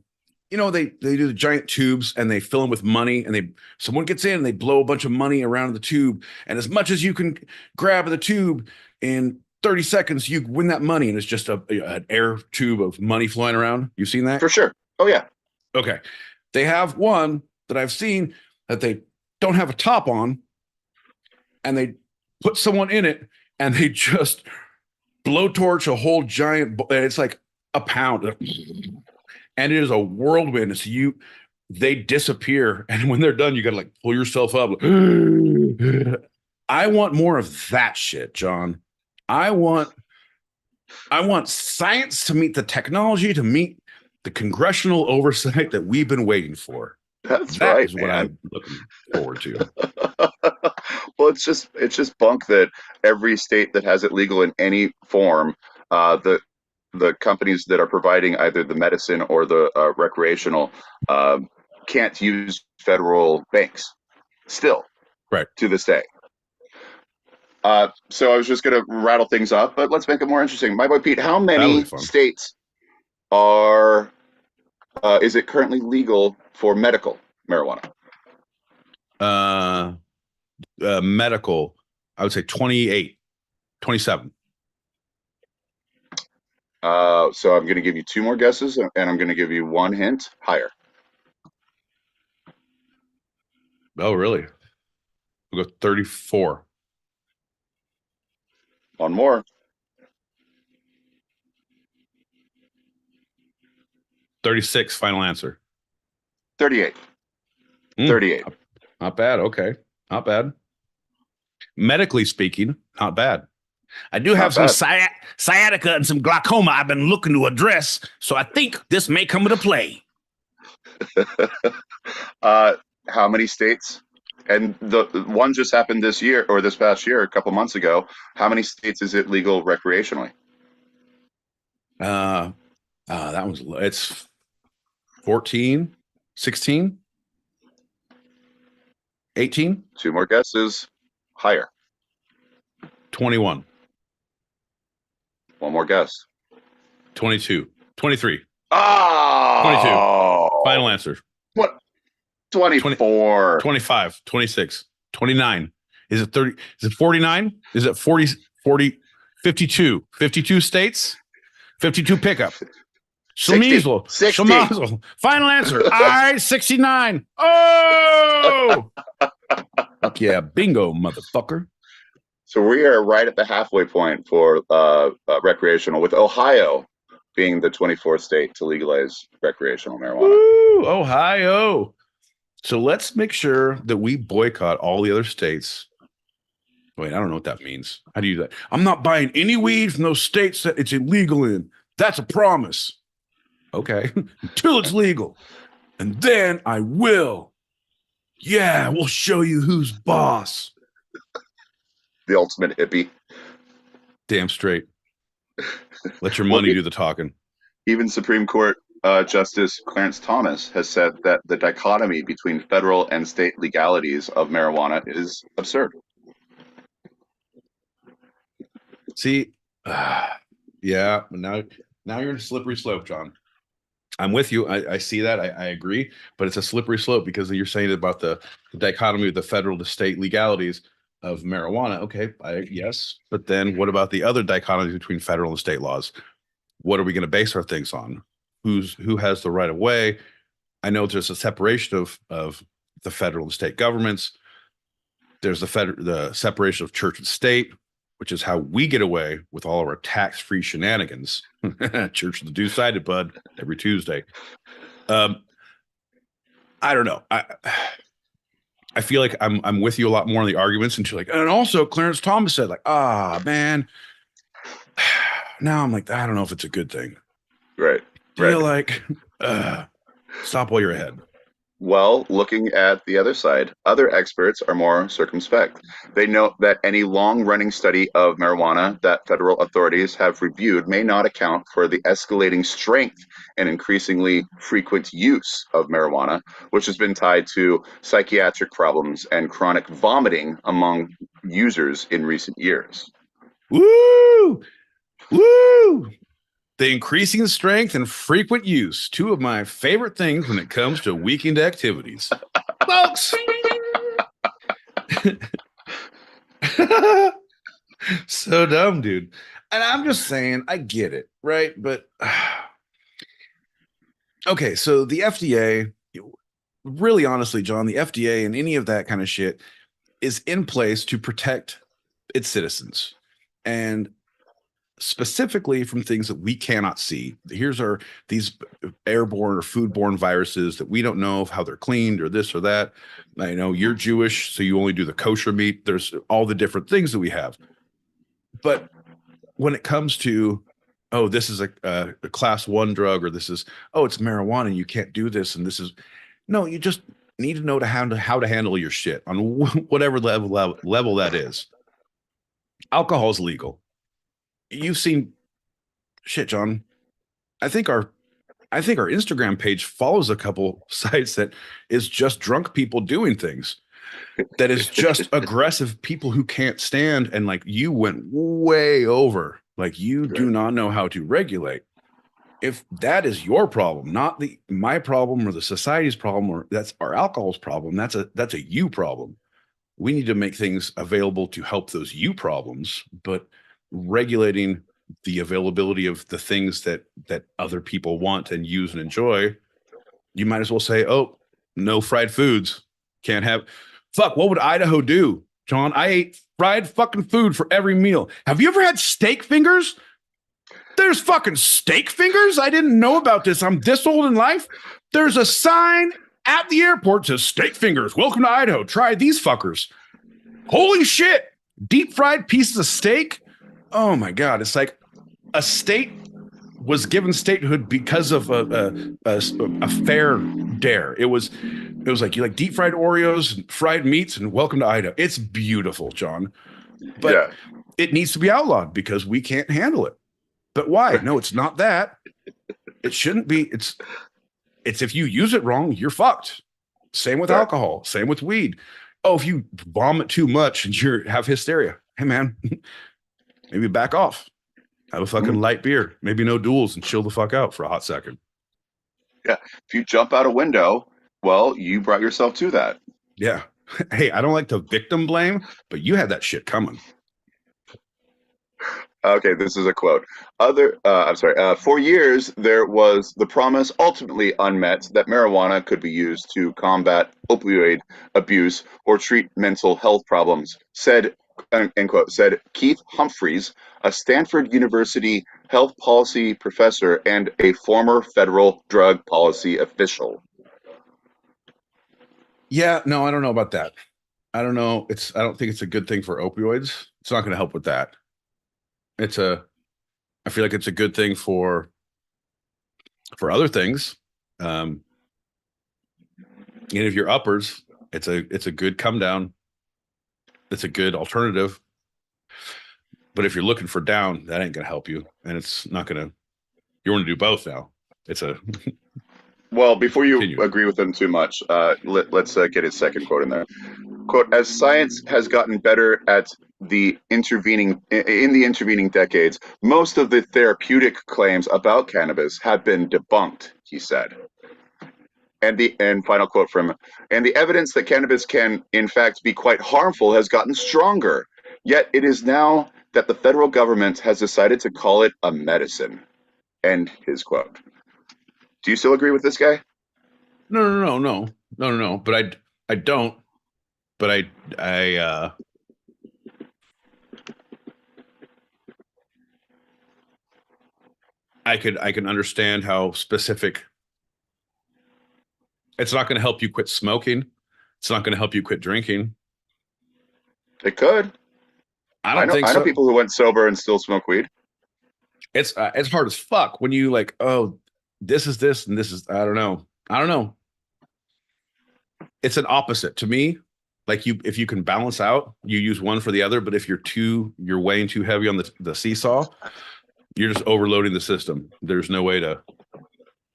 they do the giant tubes and they fill them with money and someone gets in and they blow a bunch of money around the tube, and as much as you can grab the tube in 30 seconds, you win that money, and it's just an air tube of money flying around. You've seen that? For sure. Oh yeah. Okay. They have one that I've seen that they don't have a top on, and they put someone in it and they just blowtorch a whole giant, it's like a pound, and it is a whirlwind. So they disappear, and when they're done, you gotta like pull yourself up. I want more of that shit, John. I want science to meet the technology, to meet the congressional oversight that we've been waiting for. That right, is what I'm looking forward to. Well, it's just bunk that every state that has it legal in any form, the companies that are providing either the medicine or the recreational can't use federal banks still, right, to this day. So I was just going to rattle things up, but let's make it more interesting. My boy Pete, how many states is it currently legal for medical marijuana? Medical, I would say 28, 27. So I'm going to give you two more guesses, and I'm going to give you one hint higher. Oh, really? We'll go 34. One more. 36, final answer. 38. 38. Not bad. Okay. Not bad. Medically speaking, not bad. I do have some sciatica and some glaucoma I've been looking to address, so I think this may come into play. How many states? And the one just happened this year, or this past year, a couple months ago. How many states is it legal recreationally? It's 14, 16, 18. Two more guesses. Higher. 21. One more guess. 22. 23. Oh! 22. Final answer. What? 24. 25. 26. 29. Is it 30? Is it 49? Is it 40? 52. 52 states? 52 pickup. Shamizel. 60. Shamazel. Final answer. 69. Oh! Fuck yeah. Bingo, motherfucker. So we are right at the halfway point for recreational, with Ohio being the 24th state to legalize recreational marijuana. Woo, Ohio. So let's make sure that we boycott all the other states. Wait, I don't know what that means. How do you do that? I'm not buying any weed from those states that it's illegal in. That's a promise. Okay. Until it's legal. And then I will. Yeah, we'll show you who's boss. The ultimate hippie. Damn straight. Let your money do the talking. Even Supreme Court Justice Clarence Thomas has said that the dichotomy between federal and state legalities of marijuana is absurd. See, yeah, now you're in a slippery slope, John. I'm with you. I see that. I agree, but it's a slippery slope because you're saying about the dichotomy of the federal to state legalities of marijuana. Okay, yes, but then what about the other dichotomy between federal and state laws? What are we going to base our things on? Who has the right of way? I know there's a separation of the federal and state governments. There's the separation of church and state, which is how we get away with all of our tax-free shenanigans. Church of the Two-Sided, bud, every Tuesday. I don't know. I feel like I'm with you a lot more on the arguments, and you're like, and also Clarence Thomas said, like, man. Now I'm like, I don't know if it's a good thing. Right. Feel like, stop while you're ahead. Well, looking at the other side, other experts are more circumspect. They note that any long-running study of marijuana that federal authorities have reviewed may not account for the escalating strength and increasingly frequent use of marijuana, which has been tied to psychiatric problems and chronic vomiting among users in recent years. Woo! Woo! The increasing strength and frequent use, two of my favorite things when it comes to weekend activities. Folks! So dumb, dude. And I'm just saying, I get it, right? But okay, so the FDA, really honestly, John, the FDA and any of that kind of shit is in place to protect its citizens. And specifically from things that we cannot see. These airborne or foodborne viruses that we don't know of how they're cleaned or this or that. I know you're Jewish, so you only do the kosher meat. There's all the different things that we have. But when it comes to, oh, this is a class 1 drug, or this is, oh, it's marijuana, you can't do this, and this is, no, you just need to know how to handle your shit on whatever level that is. Alcohol is legal. You've seen shit, John. I think our Instagram page follows a couple sites that is just drunk people doing things. That is just aggressive people who can't stand, and like you went way over. Like you do not know how to regulate. If that is your problem, not my problem or the society's problem, or that's our alcohol's problem, that's a you problem. We need to make things available to help those you problems, but regulating the availability of the things that other people want and use and enjoy, you might as well say, oh, no fried foods. Can't have. Fuck, what would Idaho do, John? I ate fried fucking food for every meal. Have you ever had steak fingers? There's fucking steak fingers? I didn't know about this. I'm this old in life. There's a sign at the airport that says steak fingers. Welcome to Idaho. Try these fuckers. Holy shit. Deep fried pieces of steak. Oh my God. It's like a state was given statehood because of a fair dare. It was like you like deep fried Oreos and fried meats and welcome to Idaho. It's beautiful, John. But it needs to be outlawed because we can't handle it. But why? No, it's not that. It shouldn't be. It's if you use it wrong, you're fucked. Same with alcohol. Same with weed. Oh, if you vomit too much and you have hysteria, hey man, maybe back off. Have a fucking light beer. Maybe no duels and chill the fuck out for a hot second. Yeah. If you jump out a window, well, you brought yourself to that. Yeah. Hey, I don't like to victim blame, but you had that shit coming. Okay, this is a quote. For years, there was the promise, ultimately unmet, that marijuana could be used to combat opioid abuse or treat mental health problems, said, end quote, said Keith Humphreys, a Stanford University health policy professor and a former federal drug policy official. Yeah, no, I don't know about that. I don't know. I don't think it's a good thing for opioids. It's not going to help with that. I feel like it's a good thing for other things. And if you're uppers, it's a good come down. It's a good alternative. But if you're looking for down, that ain't going to help you. And it's not going to, you want to do both now. It's a Well, before you continue. agree with him too much, let's get his second quote in there. Quote, as science has gotten better at the intervening decades, most of the therapeutic claims about cannabis have been debunked, he said. And final quote from him, and the evidence that cannabis can in fact be quite harmful has gotten stronger. Yet it is now that the federal government has decided to call it a medicine. End his quote. Do you still agree with this guy? No. But I don't. But I can understand how specific. It's not going to help you quit smoking. It's not going to help you quit drinking. It could. I don't think I know so. people who went sober and still smoke weed. It's hard as fuck when you like, oh, this is this and this is I don't know. I don't know. It's an opposite to me. Like if you can balance out, you use one for the other. But if you're weighing too heavy on the seesaw, you're just overloading the system. There's no way to.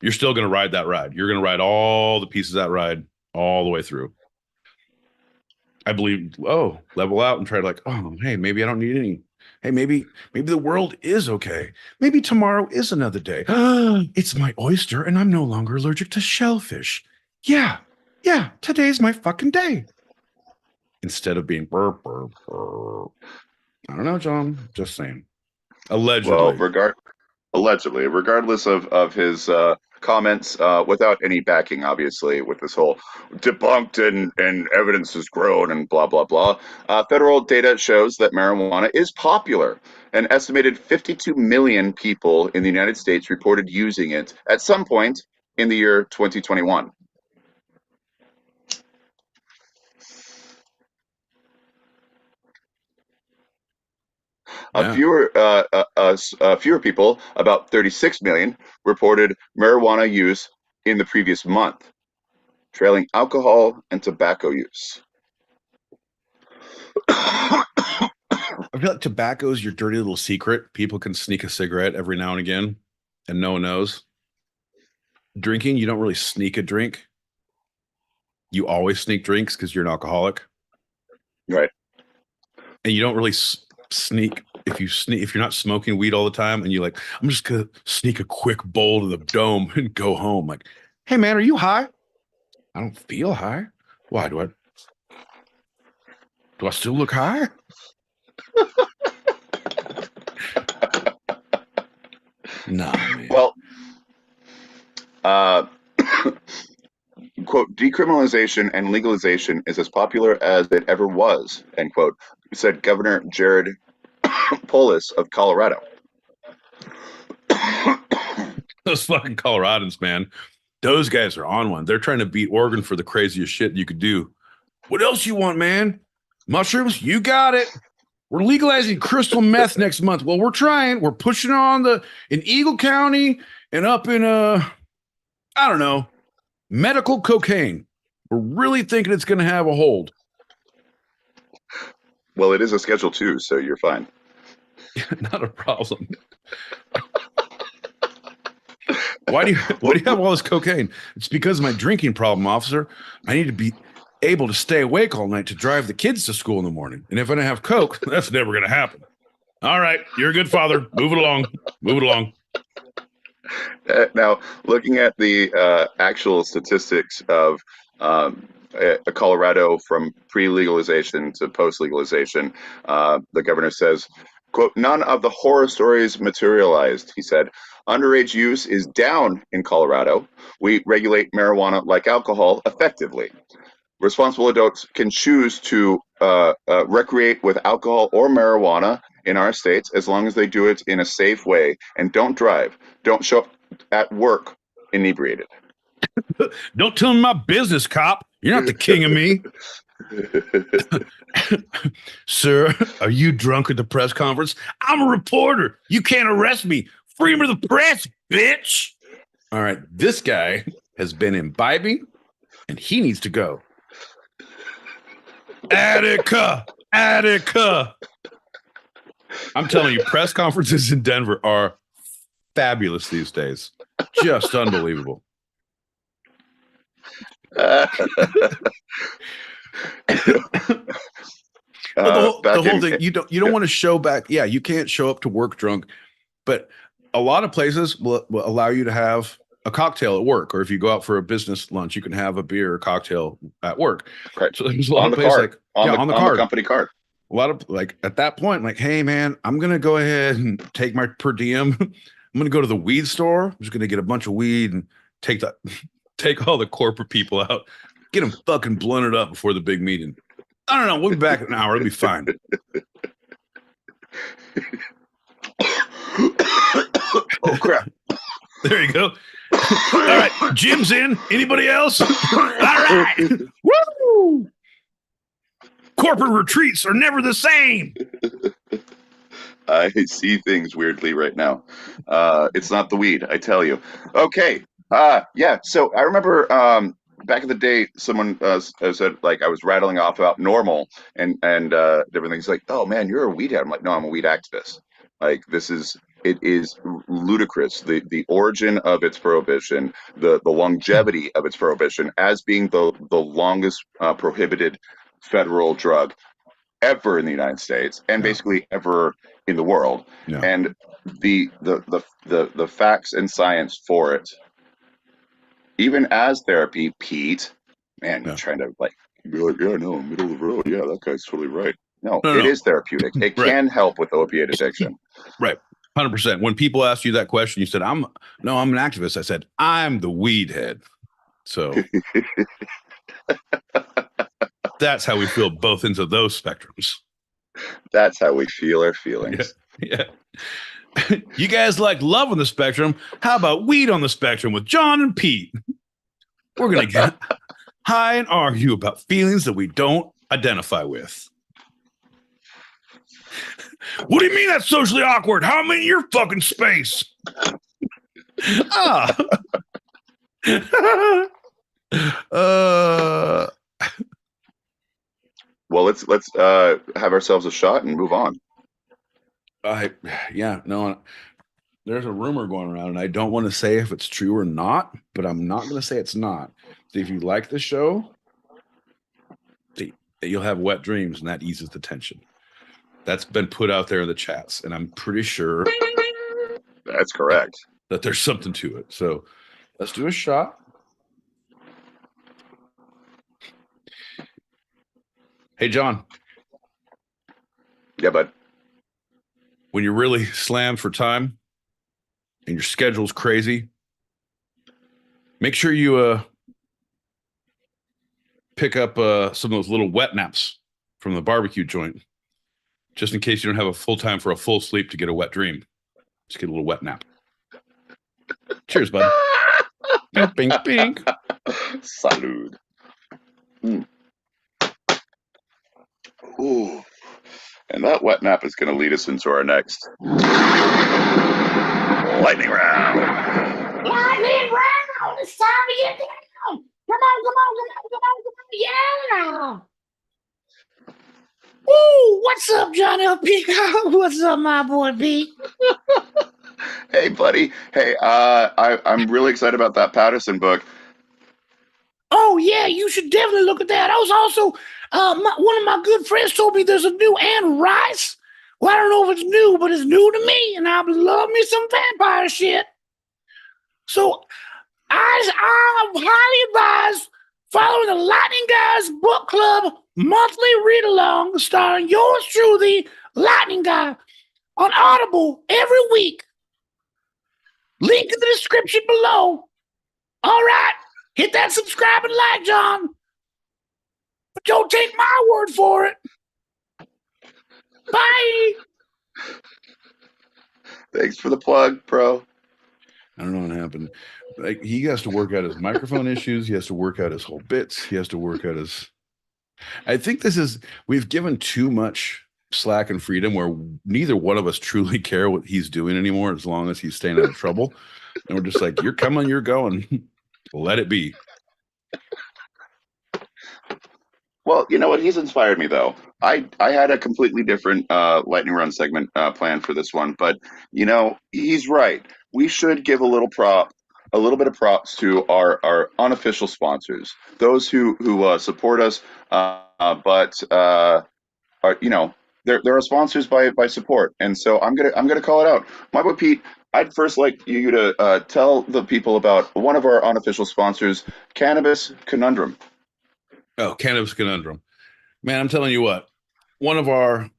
You're still going to ride that ride. You're going to ride all the pieces of that ride all the way through. I believe. Oh, level out and try to like. Oh, hey, maybe I don't need any. Hey, maybe the world is okay. Maybe tomorrow is another day. It's my oyster, and I'm no longer allergic to shellfish. Yeah, today's my fucking day. Instead of being burr, burr, burr. I don't know, John. Just saying. Allegedly. Well, allegedly, regardless of his comments, without any backing, obviously, with this whole debunked and evidence has grown and blah blah blah. Federal data shows that marijuana is popular. An estimated 52 million people in the United States reported using it at some point in the year 2021. Yeah. Fewer people, about 36 million, reported marijuana use in the previous month, trailing alcohol and tobacco use. I feel like tobacco is your dirty little secret. People can sneak a cigarette every now and again, and no one knows. Drinking, you don't really sneak a drink. You always sneak drinks because you're an alcoholic, Right. and you don't really sneak if you're not smoking weed all the time, and you like, I'm just gonna sneak a quick bowl to the dome and go home. Like, hey man, are you high? I don't feel high. Why do I still look high? Nah, man. Well, uh, quote, decriminalization and legalization is as popular as it ever was, end quote, said Governor Jared Polis of Colorado. Those fucking Coloradans, man. Those guys are on one. They're trying to beat Oregon for the craziest shit you could do. What else you want, man? Mushrooms? You got it. We're legalizing crystal meth next month. Well, we're trying. We're pushing on in Eagle County and up in I don't know, medical cocaine. We're really thinking it's going to have a hold. Well, it is a Schedule 2, so you're fine. Not a problem. Why do you have all this cocaine? It's because of my drinking problem, officer. I need to be able to stay awake all night to drive the kids to school in the morning. And if I don't have coke, that's never going to happen. All right, you're a good father. Move it along. Move it along. Now, looking at the actual statistics of Colorado from pre-legalization to post-legalization, the governor says, quote, none of the horror stories materialized, he said. Underage use is down in Colorado. We regulate marijuana like alcohol effectively. Responsible adults can choose to recreate with alcohol or marijuana in our states as long as they do it in a safe way and don't drive. Don't show up at work inebriated. Don't tell me my business, cop. You're not the king of me. Sir, are you drunk at the press conference? I'm a reporter. You can't arrest me. Freedom of the press, bitch. All right, this guy has been imbibing, and he needs to go. Attica. I'm telling you, press conferences in Denver are fabulous these days. Just unbelievable. But the whole thing, you don't want to show back. Yeah, you can't show up to work drunk, but a lot of places will allow you to have a cocktail at work, or if you go out for a business lunch, you can have a beer or cocktail at work. Right. So there's a lot of places like on the card. Company card. A lot of like at that point, like, hey man, I'm gonna go ahead and take my per diem. I'm gonna go to the weed store. I'm just gonna get a bunch of weed and take all the corporate people out, get them fucking blunted up before the big meeting. I don't know. We'll be back in an hour. It'll be fine. Oh crap! There you go. All right, Jim's in. Anybody else? All right. Woo! Corporate retreats are never the same. I see things weirdly right now. It's not the weed, I tell you. Okay. Yeah. So I remember back in the day, someone said, like, I was rattling off about normal and different things. Like, oh man, you're a weed head. I'm like, no, I'm a weed activist. Like, it is ludicrous. The origin of its prohibition, the longevity of its prohibition as being the longest prohibited federal drug ever in the United States and basically ever in the world. Yeah. And the facts and science for it, even as therapy, Pete, man, you're trying to like be like, yeah, no, middle of the road. Yeah, that guy's totally right. No, it is therapeutic. It can help with opiate addiction. Right. 100%. When people ask you that question, you said, I'm an activist. I said, I'm the weed head. So that's how we feel both ends of those spectrums. That's how we feel our feelings. Yeah. You guys like love on the spectrum. How about weed on the spectrum with John and Pete? We're going to get high and argue about feelings that we don't identify with. What do you mean that's socially awkward? How am I in your fucking space? Well, let's have ourselves a shot and move on. There's a rumor going around, and I don't want to say if it's true or not, but I'm not going to say it's not. So if you like the show, you'll have wet dreams, and that eases the tension. That's been put out there in the chats, and I'm pretty sure that's correct. That there's something to it. So let's do a shot. Hey, John. Yeah, bud. When you're really slammed for time and your schedule's crazy, make sure you pick up some of those little wet naps from the barbecue joint, just in case you don't have a full time for a full sleep to get a wet dream. Just get a little wet nap. Cheers, bud. Bing, bing, bing. Salud. Ooh. And that wet nap is going to lead us into our next lightning round. Lightning round! It's time to get down! Come on! Yeah! Ooh, what's up, John L. Peacock? What's up, my boy Pete? Hey, buddy. Hey, I'm really excited about that Patterson book. Oh, yeah, you should definitely look at that. I was also, one of my good friends told me there's a new Anne Rice. Well, I don't know if it's new, but it's new to me, and I love me some vampire shit. So I highly advise following the Lightning Guys Book Club monthly read-along starring yours truly, Lightning Guy, on Audible every week. Link in the description below. All right. Hit that subscribe and like, John. But don't take my word for it. Bye. Thanks for the plug, bro. I don't know what happened. Like, he has to work out his microphone issues. He has to work out his whole bits. He has to work out his... I think we've given too much slack and freedom where neither one of us truly care what he's doing anymore as long as he's staying out of trouble. And we're just like, you're coming, you're going. Let it be. Well, you know what? He's inspired me, though. I had a completely different lightning round segment planned for this one, but, you know, he's right. We should give a little prop a little bit of props to our unofficial sponsors, those who support us, but are, there are sponsors by support, and so I'm gonna call it out. My boy Pete, I'd first like you to tell the people about one of our unofficial sponsors, Cannabis Conundrum. Oh, Cannabis Conundrum. Man, I'm telling you what, one of our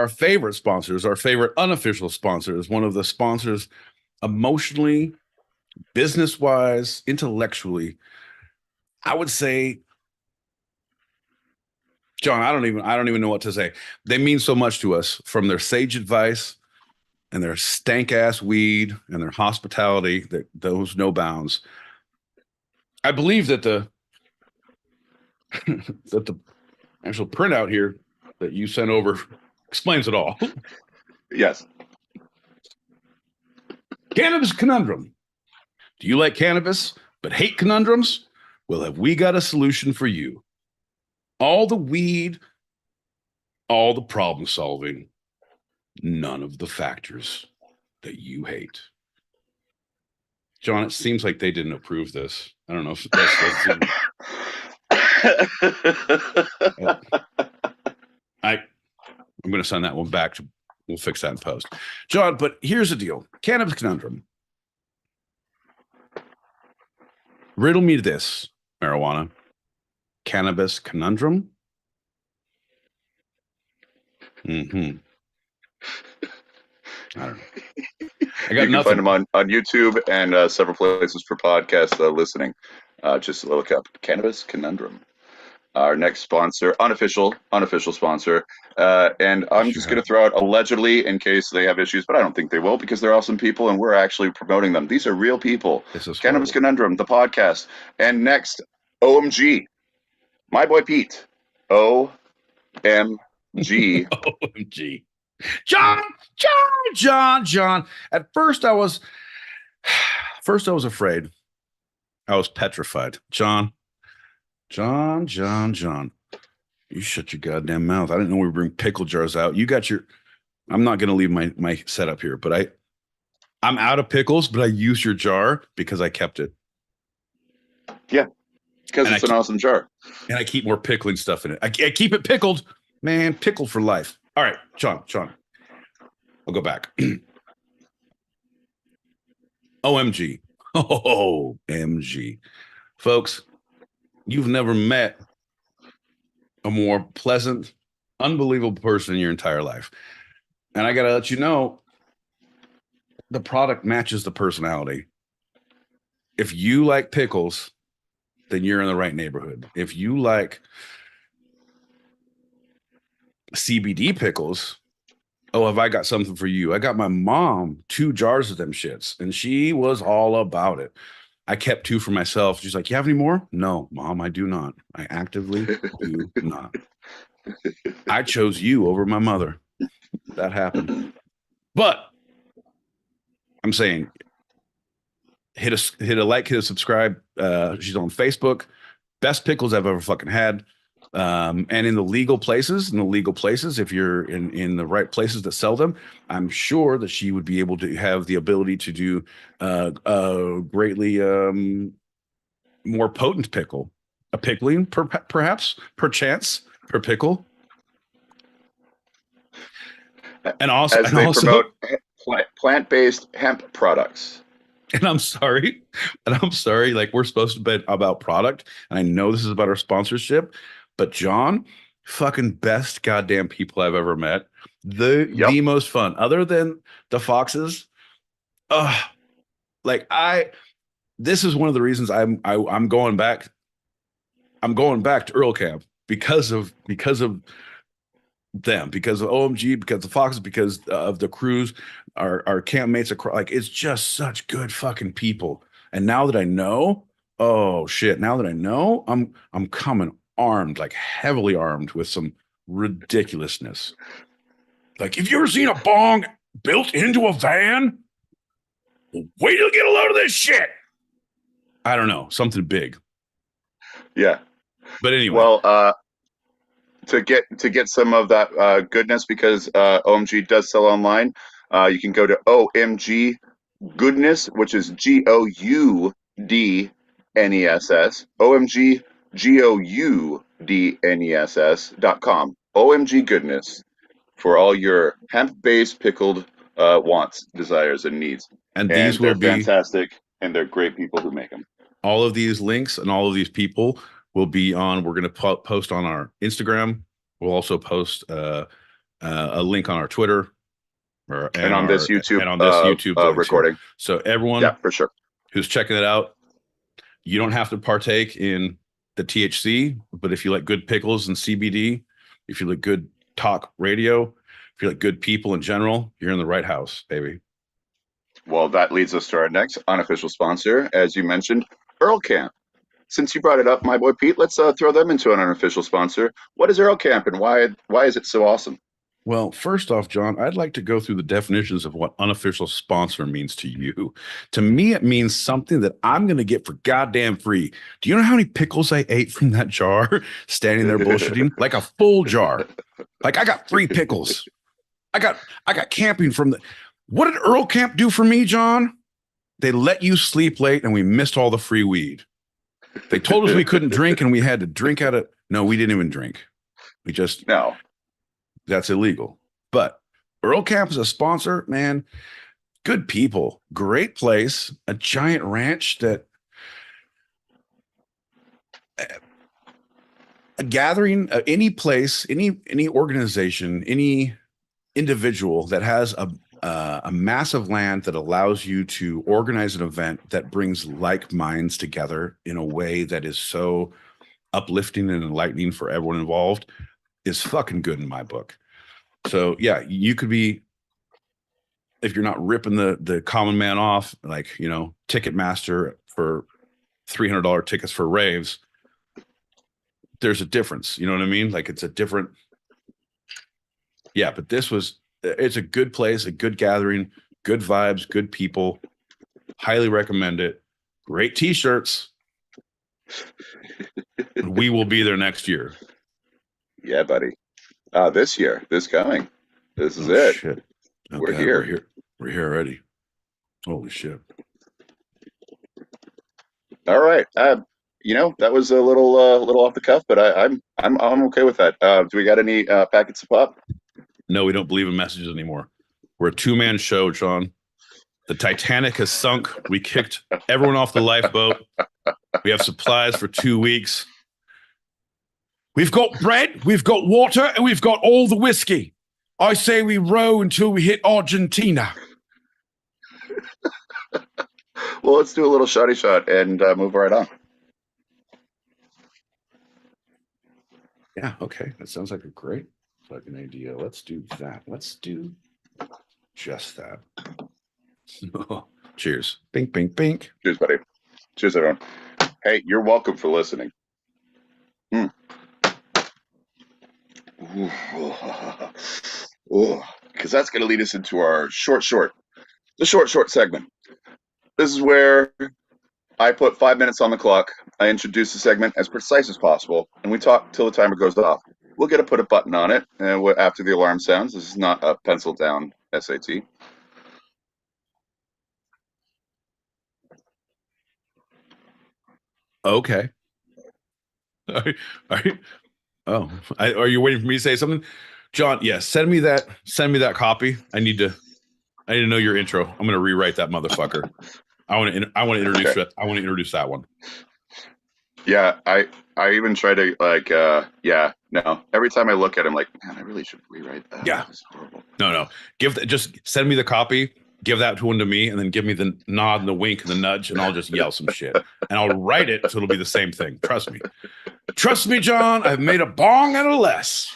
favorite sponsors, our favorite unofficial sponsors, one of the sponsors emotionally, business wise, intellectually, I would say, John, I don't even know what to say. They mean so much to us, from their sage advice and their stank ass weed and their hospitality that those no bounds. I believe that the that the actual printout here that you sent over explains it all. Yes. Cannabis Conundrum. Do you like cannabis but hate conundrums? Well, have we got a solution for you? All the weed, all the problem solving, none of the factors that you hate. John, it seems like they didn't approve this. I don't know if that's I'm going to send that one back. We'll fix that in post. John, but here's the deal. Cannabis Conundrum. Riddle me this, marijuana. Cannabis Conundrum? Mm-hmm. I don't know. I got You can nothing. find them on YouTube and several places for podcast listening. Just look up Cannabis Conundrum. Our next sponsor, unofficial sponsor, and I'm just going to throw out allegedly in case they have issues, but I don't think they will because they're awesome people and we're actually promoting them. These are real people. This is Cannabis horrible. Conundrum, the podcast, and next, OMG, my boy Pete, OMG. OMG. John. At first I was afraid. I was petrified. John. You shut your goddamn mouth. I didn't know we bring pickle jars out. You got your. I'm not going to leave my setup here, but I'm out of pickles, but I used your jar because I kept it. Yeah, because it's an awesome jar. And I keep more pickling stuff in it. I keep it pickled, man. Pickled for life. All right, John. I'll go back. OMG. OMG. Folks, you've never met a more pleasant, unbelievable person in your entire life. And I got to let you know, the product matches the personality. If you like pickles, then you're in the right neighborhood. If you like CBD pickles, oh, have I got something for you? I got my mom 2 jars of them shits, and she was all about it. I kept 2 for myself. She's like, you have any more? No, Mom, I do not. I actively do not. I chose you over my mother. That happened. But I'm saying, hit a like, hit a subscribe. She's on Facebook. Best pickles I've ever fucking had. And in the legal places, if you're in the right places that sell them, I'm sure that she would be able to have the ability to do greatly more potent pickle, a pickling perhaps, perchance, per pickle. And also, as they promote plant-based hemp products. And I'm sorry, like, we're supposed to be about product, and I know this is about our sponsorship, but John, fucking best goddamn people I've ever met. The most fun, other than the Foxes. This is one of the reasons I'm going back. I'm going back to Earl Camp because of them, because of OMG, because of Foxes, because of the crews, our campmates across. Like, it's just such good fucking people. And now that I know, I'm coming armed, like heavily armed with some ridiculousness. Like, have you ever seen a bong built into a van? Wait till you get a load of this shit. I don't know, something big. Yeah. But anyway. Well, to get some of that goodness, because OMG does sell online, you can go to omg.co. Goodness, which is GOUDNESS, OMG GOUDNESS.com. OMG Goodness for all your hemp-based pickled wants, desires, and needs. And And these will they're be fantastic, and they're great people who make them. all of these links and all of these people will be on. We're going to post on our Instagram. We'll also post a link on our Twitter And on this YouTube, recording. Here. So everyone, yeah, for sure, who's checking it out, you don't have to partake in the THC, but if you like good pickles and CBD, if you like good talk radio, if you like good people in general, you're in the right house, baby. Well, that leads us to our next unofficial sponsor, as you mentioned, Earl Camp. Since you brought it up, my boy Pete, let's throw them into an unofficial sponsor. What is Earl Camp, and why is it so awesome? Well, first off, John, I'd like to go through the definitions of what unofficial sponsor means to you. To me, it means something that I'm going to get for goddamn free. Do you know how many pickles I ate from that jar standing there bullshitting? Like a full jar. Like I got free pickles. I got camping from the. What did Earl Camp do for me, John? They let you sleep late and we missed all the free weed. They told us we couldn't drink and we had to drink out of. No, we didn't even drink. We just. No. That's illegal. But Earl Camp is a sponsor, man. Good people, great place, a giant ranch that a gathering, any place, any organization, any individual that has a massive land that allows you to organize an event that brings like minds together in a way that is so uplifting and enlightening for everyone involved is fucking good in my book. So yeah, you could be, if you're not ripping the common man off, like, you know, Ticketmaster for $300 tickets for raves, there's a difference. You know what I mean? Like it's a different. Yeah, but it's a good place, a good gathering, good vibes, good people. Highly recommend it. Great t-shirts. We will be there next year. Yeah, buddy. This year, this coming. This is it. Shit. Oh, we're God, here. We're here already. Holy shit. All right. You know, that was a little off the cuff, but I'm okay with that. Do we got any packets of pop? No, we don't believe in messages anymore. We're a two-man show, Sean. The Titanic has sunk. We kicked everyone off the lifeboat. We have supplies for 2 weeks. We've got bread, we've got water, and we've got all the whiskey. I say we row until we hit Argentina. Well, let's do a little shotty shot and move right on. Yeah, okay. That sounds like a great fucking idea. Let's do that. Let's do just that. Cheers. Bink, bink, bink. Cheers, buddy. Cheers, everyone. Hey, you're welcome for listening. Because that's going to lead us into our short segment. This is where I put 5 minutes on the clock. I introduce the segment as precise as possible, and we talk till the timer goes off. We'll get to put a button on it after the alarm sounds. This is not a pencil down SAT. Okay. All right. Oh, are you waiting for me to say something, John? Yes. Send me that copy. I need to know your intro. I'm going to rewrite that motherfucker. I want to introduce Okay. it. I want to introduce that one. Yeah, I even try to no. Every time I look at him, like, man, I really should rewrite that. Yeah. That's horrible. No. Just send me the copy. Give that one to me, and then give me the nod and the wink and the nudge, and I'll just yell some shit, and I'll write it so it'll be the same thing. Trust me, John. I've made a bong out of less.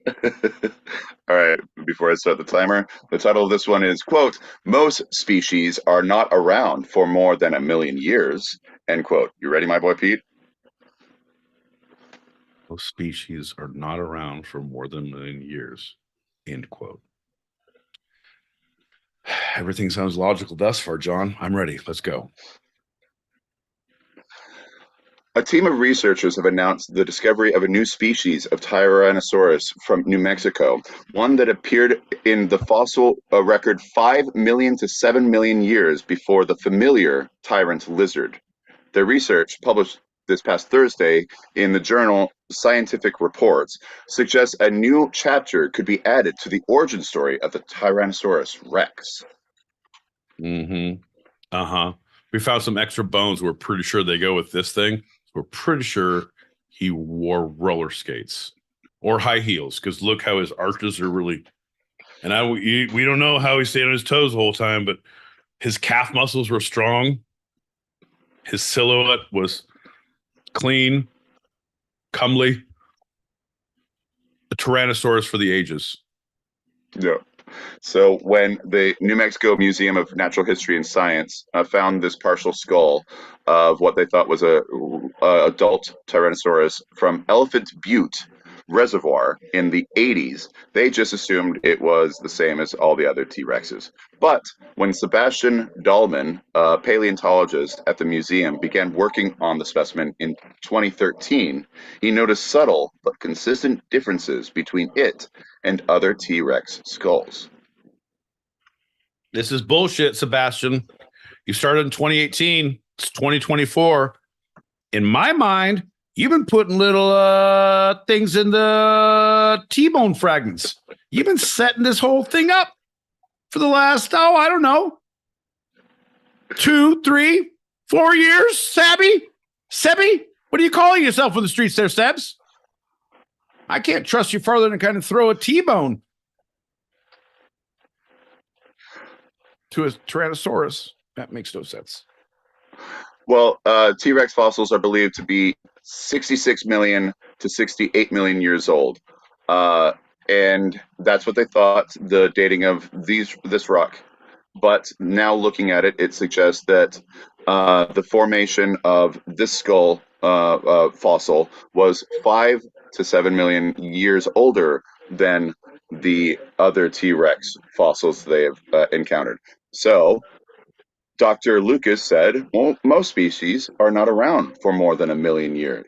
All right. Before I start the timer, the title of this one is, quote, "Most species are not around for more than 1 million years," end quote. You ready, my boy Pete? Most species are not around for more than 1 million years, end quote. Everything sounds logical thus far, John. I'm ready. Let's go. A team of researchers have announced the discovery of a new species of Tyrannosaurus from New Mexico, one that appeared in the fossil record 5 million to 7 million years before the familiar tyrant lizard. Their research, published this past Thursday in the journal Scientific Reports, suggests a new chapter could be added to the origin story of the Tyrannosaurus rex. Mm-hmm. Uh-huh. We found some extra bones. We're pretty sure they go with this thing. We're pretty sure he wore roller skates or high heels, because look how his arches are really. And we don't know how he stayed on his toes the whole time, but his calf muscles were strong. His silhouette was clean, comely. A Tyrannosaurus for the ages. Yeah. So when the New Mexico Museum of Natural History and Science found this partial skull of what they thought was a adult Tyrannosaurus from Elephant Butte Reservoir in the 80s, they just assumed it was the same as all the other T-Rexes. But when Sebastian Dahlman, a paleontologist at the museum, began working on the specimen in 2013, he noticed subtle but consistent differences between it and other T-Rex skulls. This is bullshit, Sebastian. You started in 2018. It's 2024. In my mind, you've been putting little things in the T-bone fragments. You've been setting this whole thing up for the last, I don't know, 2, 3, 4 years, Sabby? Sebby? What are you calling yourself on the streets there, Sebs? I can't trust you further than kind of throw a T-bone to a Tyrannosaurus. That makes no sense. Well, T-Rex fossils are believed to be 66 million to 68 million years old. And that's what they thought, the dating of this rock. But now looking at it, it suggests that the formation of this skull fossil was 5 to 7 million years older than the other T-Rex fossils they have encountered. So Dr. Lucas said, well, most species are not around for more than 1 million years.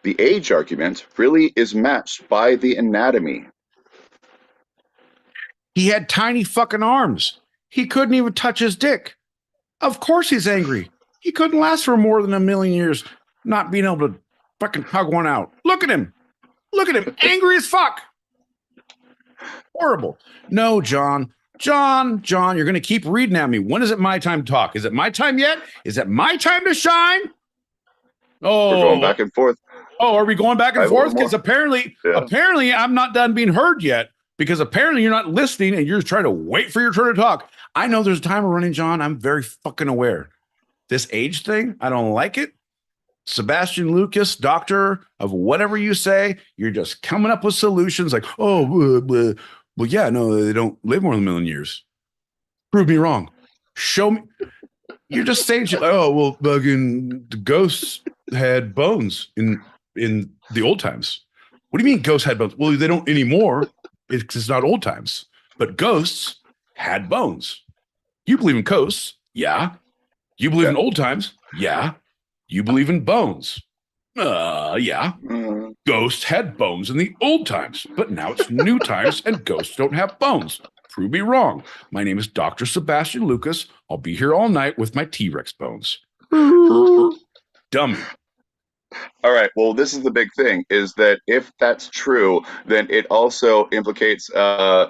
The age argument really is matched by the anatomy. He had tiny fucking arms. He couldn't even touch his dick. Of course he's angry. He couldn't last for more than 1 million years not being able to fucking hug one out. Look at him. Look at him. Angry as fuck. Horrible. No, John, you're going to keep reading at me. When is it my time to talk? Is it my time yet? Is it my time to shine? Oh, we're going back and forth. Oh, are we going back and forth? Because apparently I'm not done being heard yet, because apparently you're not listening and you're trying to wait for your turn to talk. I know there's a timer running, John. I'm very fucking aware. This age thing, I don't like it. Sebastian Lucas, doctor of whatever you say, you're just coming up with solutions like, well, yeah, no, they don't live more than 1 million years. Prove me wrong. Show me. You're just saying shit like, oh, well, fucking the ghosts had bones in the old times. What do you mean ghosts had bones? Well, they don't anymore. It's not old times. But ghosts had bones. You believe in ghosts? Yeah. You believe in old times? Yeah. You believe in bones? Yeah. Ghosts had bones in the old times, but now it's new times and ghosts don't have bones. Prove me wrong. My name is Dr. Sebastian Lucas. I'll be here all night with my T-Rex bones. Dummy. All right. Well, this is the big thing, is that if that's true, then it also implicates a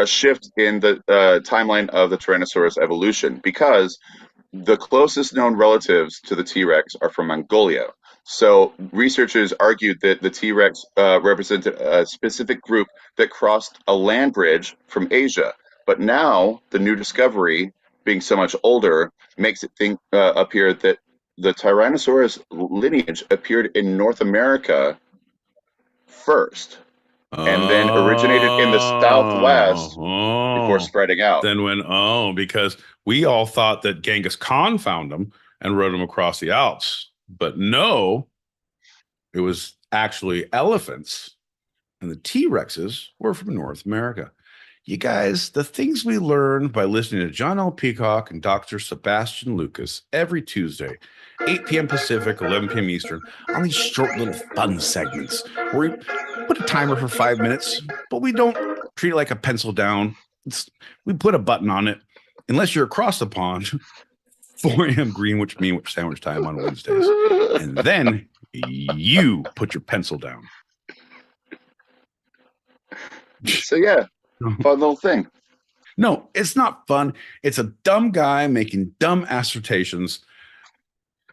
shift in the timeline of the Tyrannosaurus evolution, because the closest known relatives to the T-Rex are from Mongolia. So researchers argued that the T-Rex represented a specific group that crossed a land bridge from Asia. But now the new discovery, being so much older, makes it appear that the Tyrannosaurus lineage appeared in North America first, and then originated in the Southwest before spreading out. Then because we all thought that Genghis Khan found them and rode them across the Alps. But no, it was actually elephants, and the T-Rexes were from North America. You guys, the things we learn by listening to John L. Peacock and Dr. Sebastian Lucas every Tuesday, 8 p.m. Pacific, 11 p.m. Eastern, on these short little fun segments where we put a timer for 5 minutes, but we don't treat it like a pencil down. We put a button on it. Unless you're across the pond, 4 a.m. Greenwich Mean Sandwich time on Wednesdays. And then you put your pencil down. So yeah, fun little thing. No, it's not fun. It's a dumb guy making dumb assertions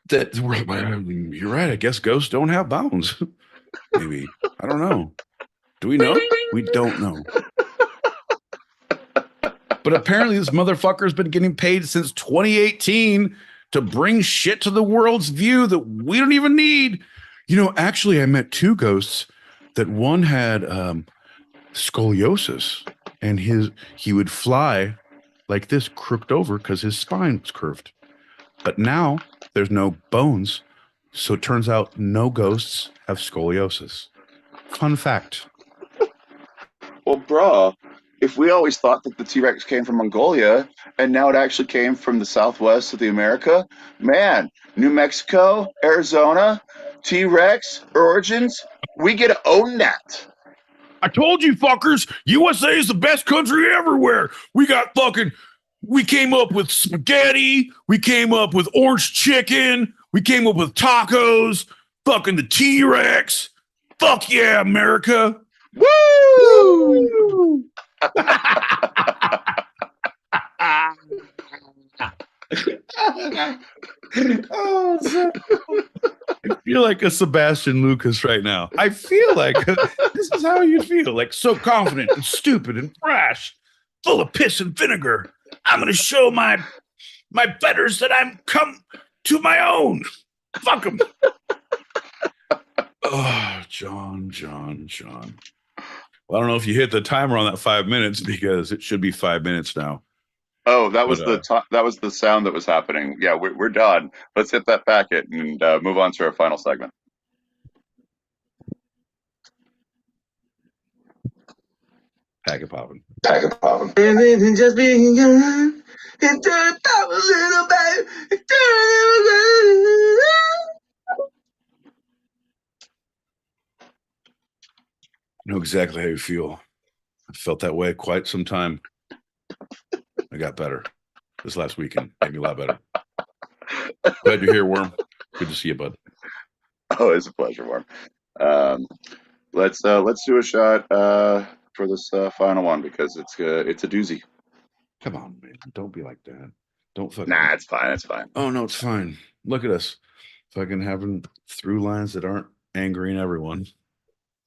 that you're right. I guess ghosts don't have bones. Maybe. I don't know. Do we know? We don't know. But apparently this motherfucker's been getting paid since 2018 to bring shit to the world's view that we don't even need. You know, actually, I met 2 ghosts that one had scoliosis, and he would fly like this, crooked over because his spine was curved. But now there's no bones, so it turns out no ghosts have scoliosis. Fun fact. Well, bruh, if we always thought that the T-Rex came from Mongolia, and now it actually came from the southwest of the America, man, New Mexico, Arizona, T-Rex, origins, we get to own that. I told you fuckers, USA is the best country everywhere. We came up with spaghetti. We came up with orange chicken. We came up with tacos. Fucking the T-Rex. Fuck yeah, America. Woo! Oh, so I feel like a Sebastian Lucas right now. I feel like this is how you feel, like so confident and stupid and brash, full of piss and vinegar. I'm going to show my betters that I'm come to my own. Fuck them. Oh, John. Well, I don't know if you hit the timer on that 5 minutes because it should be 5 minutes now. Oh, that was that was the sound that was happening. Yeah, we're done. Let's hit that packet and move on to our final segment. Packet popping. And then just being young, and turn up a little bit. I know exactly how you feel. I felt that way quite some time. I got better this last weekend. Made me a lot better. Glad you're here, Worm. Good to see you, bud. Oh, it's a pleasure, Worm. Let's do a shot for this final one because it's a doozy. Come on, man. Don't be like that. Don't fucking. Nah, it's fine. It's fine. Oh no, it's fine. Look at us, fucking having through lines that aren't angering everyone.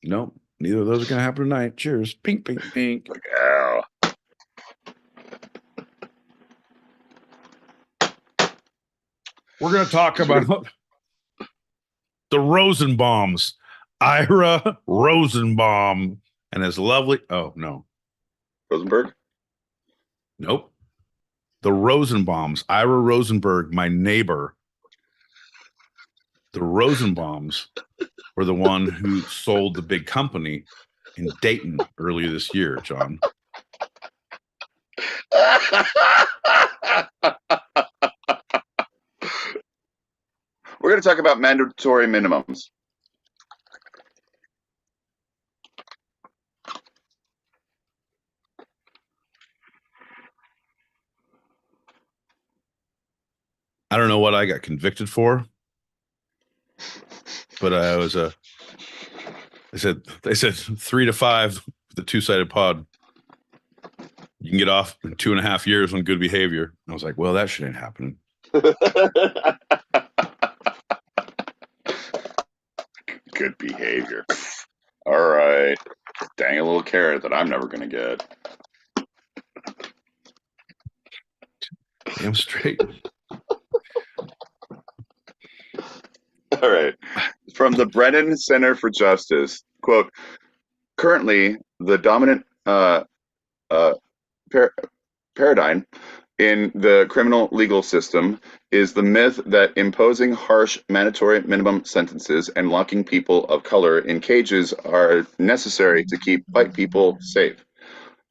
Nope, neither of those are gonna happen tonight. Cheers. Pink, pink, pink. Ow. We're gonna talk about the Rosenbaums. Ira Rosenbaum and his lovely. Oh no, Rosenberg. Nope. The Rosenbaums. Ira Rosenberg, my neighbor. The Rosenbaums were the one who sold the big company in Dayton earlier this year, John. We're going to talk about mandatory minimums. I don't know what I got convicted for, but they said 3 to 5 with the two-sided pod. You can get off in 2.5 years on good behavior. And I was like, well, that shit ain't happening. Good behavior. All right. Dang a little carrot that I'm never going to get. Damn straight. All right. From the Brennan Center for Justice, quote, currently the dominant paradigm in the criminal legal system is the myth that imposing harsh mandatory minimum sentences and locking people of color in cages are necessary to keep white people safe.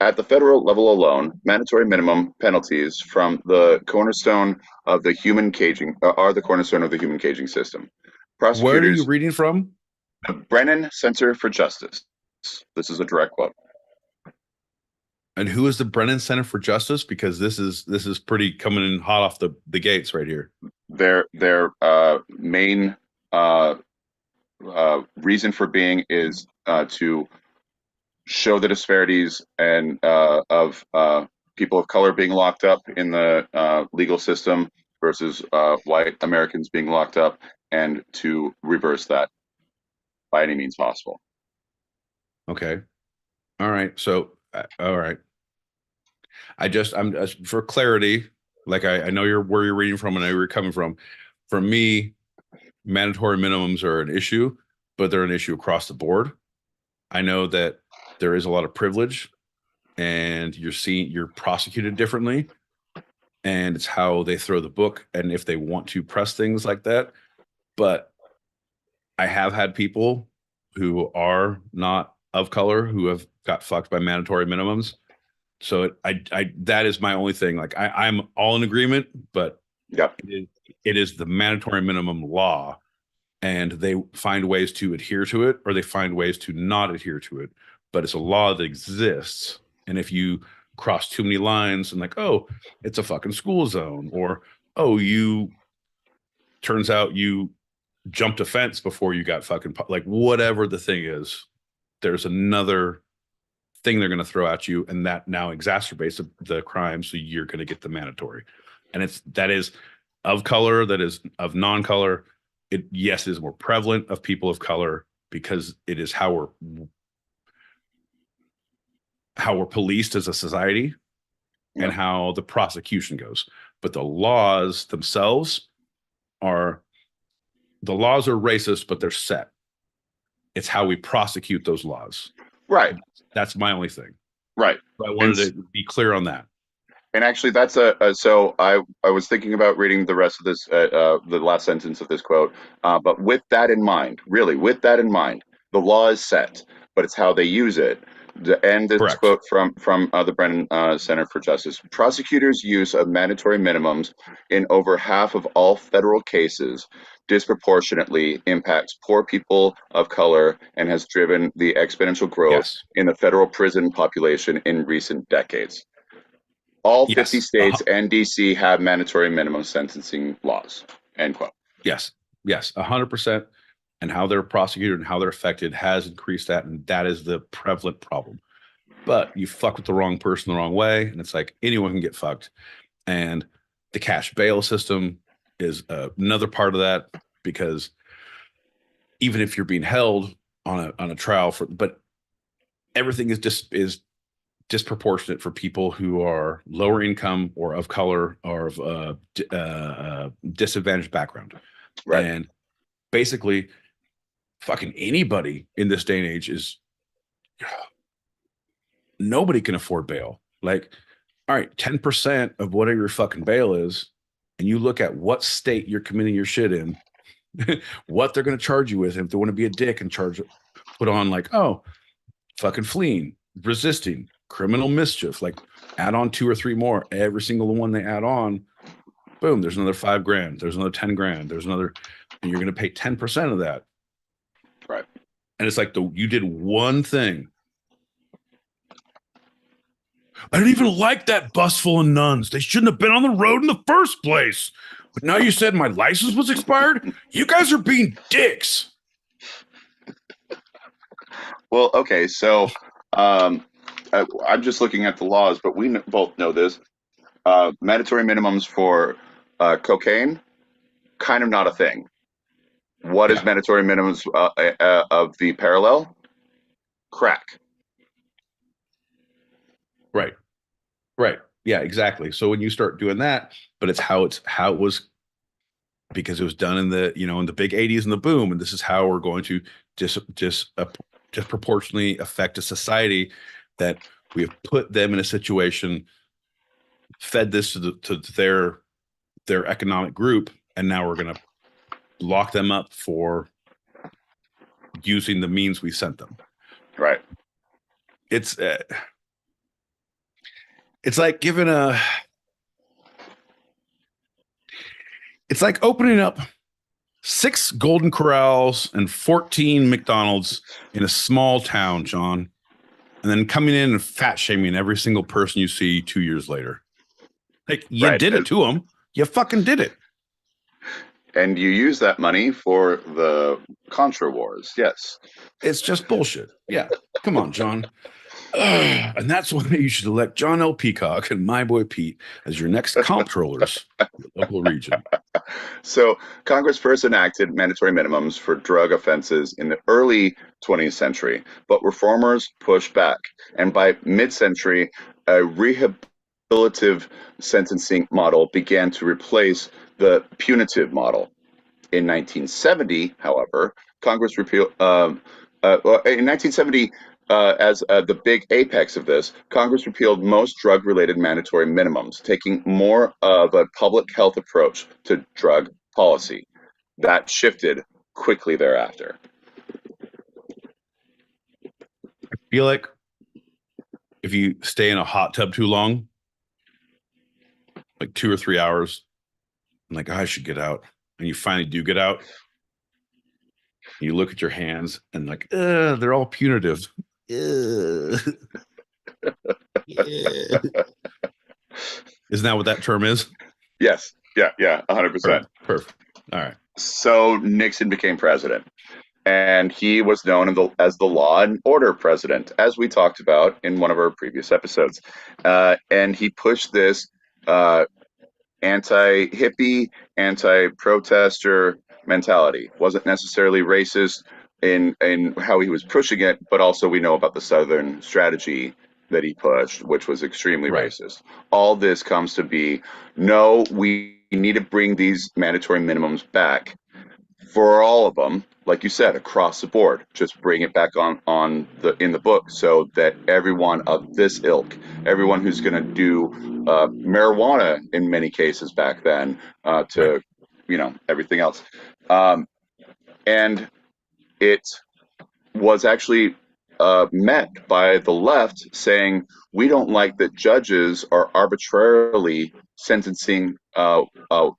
At the federal level alone, mandatory minimum penalties from the cornerstone of the human caging are the cornerstone of the human caging system. Where are you Prosecutors, reading from? the Brennan Center for Justice. This is a direct quote. And who is the Brennan Center for Justice? Because this is pretty coming in hot off the gates right here. Their main reason for being is to show the disparities and of people of color being locked up in the legal system versus white Americans being locked up, and to reverse that by any means possible. Okay. All right. So, all right. I'm for clarity, like I know where you're reading from and I know where you're coming from. For me, mandatory minimums are an issue, but they're an issue across the board. I know that there is a lot of privilege and you're prosecuted differently, and it's how they throw the book and if they want to press things like that. But I have had people who are not of color who have got fucked by mandatory minimums. So I that is my only thing. Like I'm all in agreement, but Yep. it is the mandatory minimum law, and they find ways to adhere to it or they find ways to not adhere to it. But it's a law that exists, and if you cross too many lines and like, oh, it's a fucking school zone, or oh, you turns out you jumped a fence before you got fucking like whatever the thing is, there's another thing they're going to throw at you, and that now exacerbates the crime, so you're going to get the mandatory. And that is of color, that is of non-color. It yes is more prevalent of people of color because it is how we're policed as a society and how the prosecution goes. But the laws themselves are racist, but they're set. It's how we prosecute those laws. Right. That's my only thing. Right. So I wanted to be clear on that. And actually, that's so I was thinking about reading the rest of this, the last sentence of this quote. But with that in mind, really, with that in mind, the law is set, but it's how they use it. And this Correct. quote from the Brennan Center for Justice: prosecutors' use of mandatory minimums in over half of all federal cases disproportionately impacts poor people of color and has driven the exponential growth Yes. in the federal prison population in recent decades. All 50 Yes. states and DC have mandatory minimum sentencing laws. End quote. Yes. 100%. And how they're prosecuted and how they're affected has increased that. And that is the prevalent problem. But you fuck with the wrong person the wrong way. And it's like anyone can get fucked. And the cash bail system is another part of that, because even if you're being held on a trial but everything is disproportionate for people who are lower income or of color or of disadvantaged background. Right. And basically, fucking anybody in this day and age nobody can afford bail. Like, all right, 10% of whatever your fucking bail is, and you look at what state you're committing your shit in, what they're going to charge you with. If they want to be a dick and put on like, oh, fucking fleeing, resisting, criminal mischief, like add on 2 or 3 more. Every single one they add on, boom, there's another $5,000. There's another $10,000. There's another, and you're going to pay 10% of that. Right. And it's like you did one thing. I didn't even like that bus full of nuns. They shouldn't have been on the road in the first place. But now you said my license was expired? You guys are being dicks. Well, okay, so I'm just looking at the laws, but we both know this. Mandatory minimums for cocaine, kind of not a thing. What is mandatory minimums of the parallel? Crack. Right. Yeah, exactly. So when you start doing that, but it's how it was, because it was done in the big 80s and the boom, and this is how we're going to disproportionately affect a society that we have put them in a situation, fed this to their economic group, and now we're going to lock them up for using the means we sent them. Right. It's It's like giving a. It's like opening up 6 Golden Corrals and 14 McDonald's in a small town, John, and then coming in and fat shaming every single person you see 2 years later. Like, you Right. did it to them. You fucking did it. And you use that money for the Contra Wars. Yes. It's just bullshit. Yeah. Come on, John. And that's why you should elect John L. Peacock and my boy Pete as your next comptrollers, your local region. So Congress first enacted mandatory minimums for drug offenses in the early 20th century, but reformers pushed back. And by mid-century, a rehabilitative sentencing model began to replace the punitive model. In 1970, however, Congress repealed. In 1970, as the big apex of this, Congress repealed most drug-related mandatory minimums, taking more of a public health approach to drug policy. That shifted quickly thereafter. I feel like if you stay in a hot tub too long, like 2 or 3 hours, I'm like, I should get out. And you finally do get out. You look at your hands and like, they're all punitive. Yeah. Isn't that what that term is? Yes, yeah, 100%. Perfect. All right. So Nixon became president, and he was known as the law and order president, as we talked about in one of our previous episodes. And he pushed this anti-hippie, anti-protester mentality. Wasn't necessarily racist in how he was pushing it, but also we know about the Southern strategy that he pushed, which was extremely Right. racist. All this comes to be, no, we need to bring these mandatory minimums back for all of them, like you said, across the board. Just bring it back on the in the book so that everyone of this ilk, everyone who's going to do marijuana in many cases back then, to everything else, and it was actually met by the left saying, we don't like that judges are arbitrarily sentencing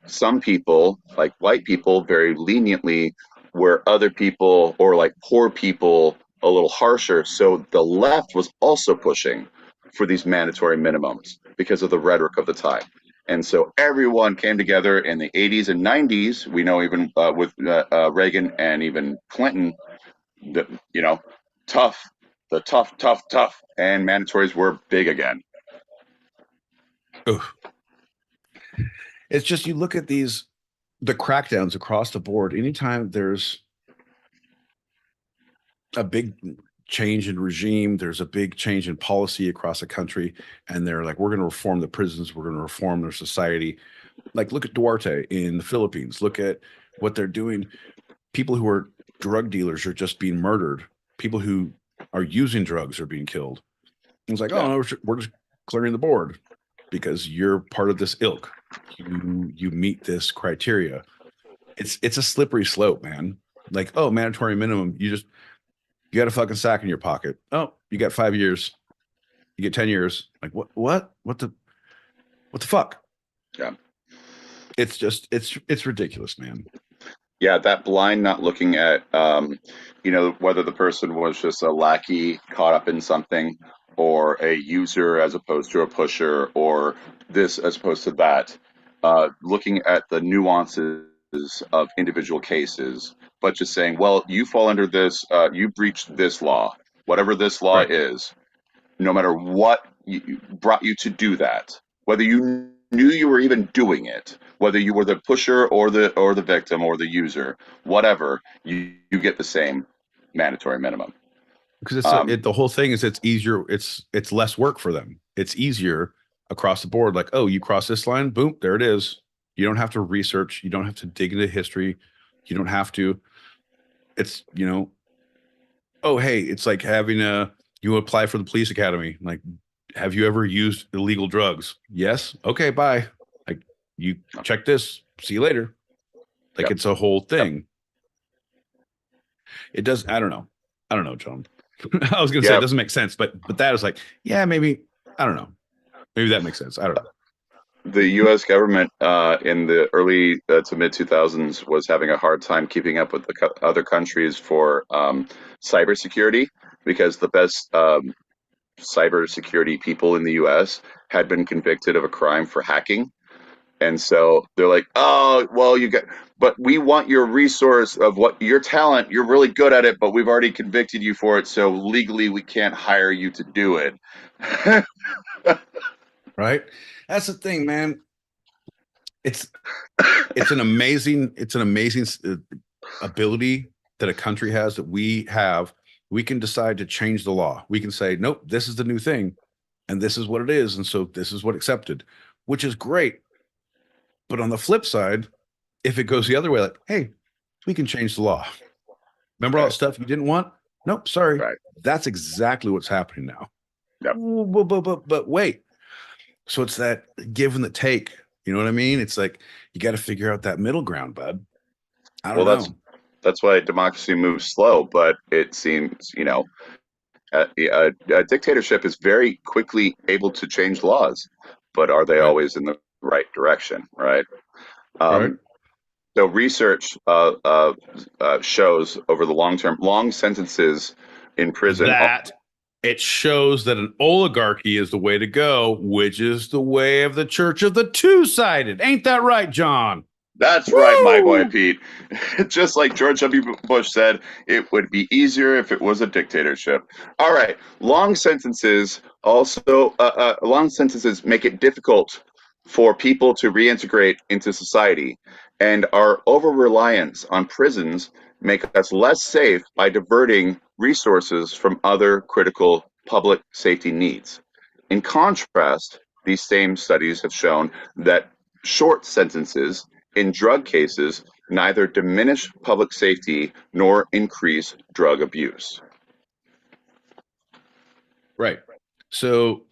some people, like white people, very leniently, where other people or like poor people a little harsher. So the left was also pushing for these mandatory minimums because of the rhetoric of the time. And so everyone came together in the 80s and 90s. We know even with Reagan and even Clinton, the, you know, tough, the tough, and mandatories were big again. Ugh. It's just, you look at the crackdowns across the board. Anytime there's a big change in regime, there's a big change in policy across the country, and they're like, we're going to reform the prisons, we're going to reform their society. Like, look at Duarte in the Philippines. Look at what they're doing. People who are drug dealers are just being murdered. People who are using drugs are being killed. It's like, oh no, we're just clearing the board because you're part of this ilk. You meet this criteria. It's a slippery slope, man. Like, oh, mandatory minimum. You got a fucking sack in your pocket. Oh, you got 5 years. You get 10 years. Like, what the fuck? Yeah. It's just, it's ridiculous, man. Yeah, that blind not looking at, whether the person was just a lackey caught up in something, or a user as opposed to a pusher, or this as opposed to that. Looking at the nuances of individual cases, but just saying, well, you fall under this, you breached this law, whatever this law Right. is, no matter what brought you to do that, whether you knew you were even doing it, whether you were the pusher or the victim or the user, whatever, you get the same mandatory minimum. Because the whole thing is, it's easier. It's less work for them. It's easier across the board. Like, oh, you cross this line, boom, there it is. You don't have to research. You don't have to dig into history. You don't have to. It's, oh, hey, it's like having you apply for the police academy. Like, have you ever used illegal drugs? Yes. Okay, bye. Like, you check this. See you later. Like, Yep. it's a whole thing. It does. I don't know, John. I was going to say it doesn't make sense, but that is like, yeah, maybe, I don't know. Maybe that makes sense. I don't know. The U.S. government in the early to mid 2000s was having a hard time keeping up with the other countries for cybersecurity because the best cybersecurity people in the U.S. had been convicted of a crime for hacking. And so they're like, oh, well, but we want your resource of what your talent. You're really good at it, but we've already convicted you for it. So legally, we can't hire you to do it. Right? That's the thing, man. It's an amazing ability that a country has that we have. We can decide to change the law. We can say, nope, this is the new thing, and this is what it is, and so this is what accepted, which is great. But on the flip side, if it goes the other way, like, hey, we can change the law. Remember all that stuff you didn't want? Nope, sorry. Right. That's exactly what's happening now. Yep. But wait. So it's that give and the take. You know what I mean? It's like you got to figure out that middle ground, bud. I don't know. That's why democracy moves slow, but it seems, a dictatorship is very quickly able to change laws, but are they always in the right direction, right? Right. So research shows over the long term, long sentences in prison. That it shows that an oligarchy is the way to go, which is the way of the church of the two-sided. Ain't that right, John? That's right, my boy Pete. Just like George W. Bush said, it would be easier if it was a dictatorship. All right, long sentences make it difficult for people to reintegrate into society, and our over-reliance on prisons make us less safe by diverting resources from other critical public safety needs. In contrast, these same studies have shown that short sentences in drug cases neither diminish public safety nor increase drug abuse. Right. So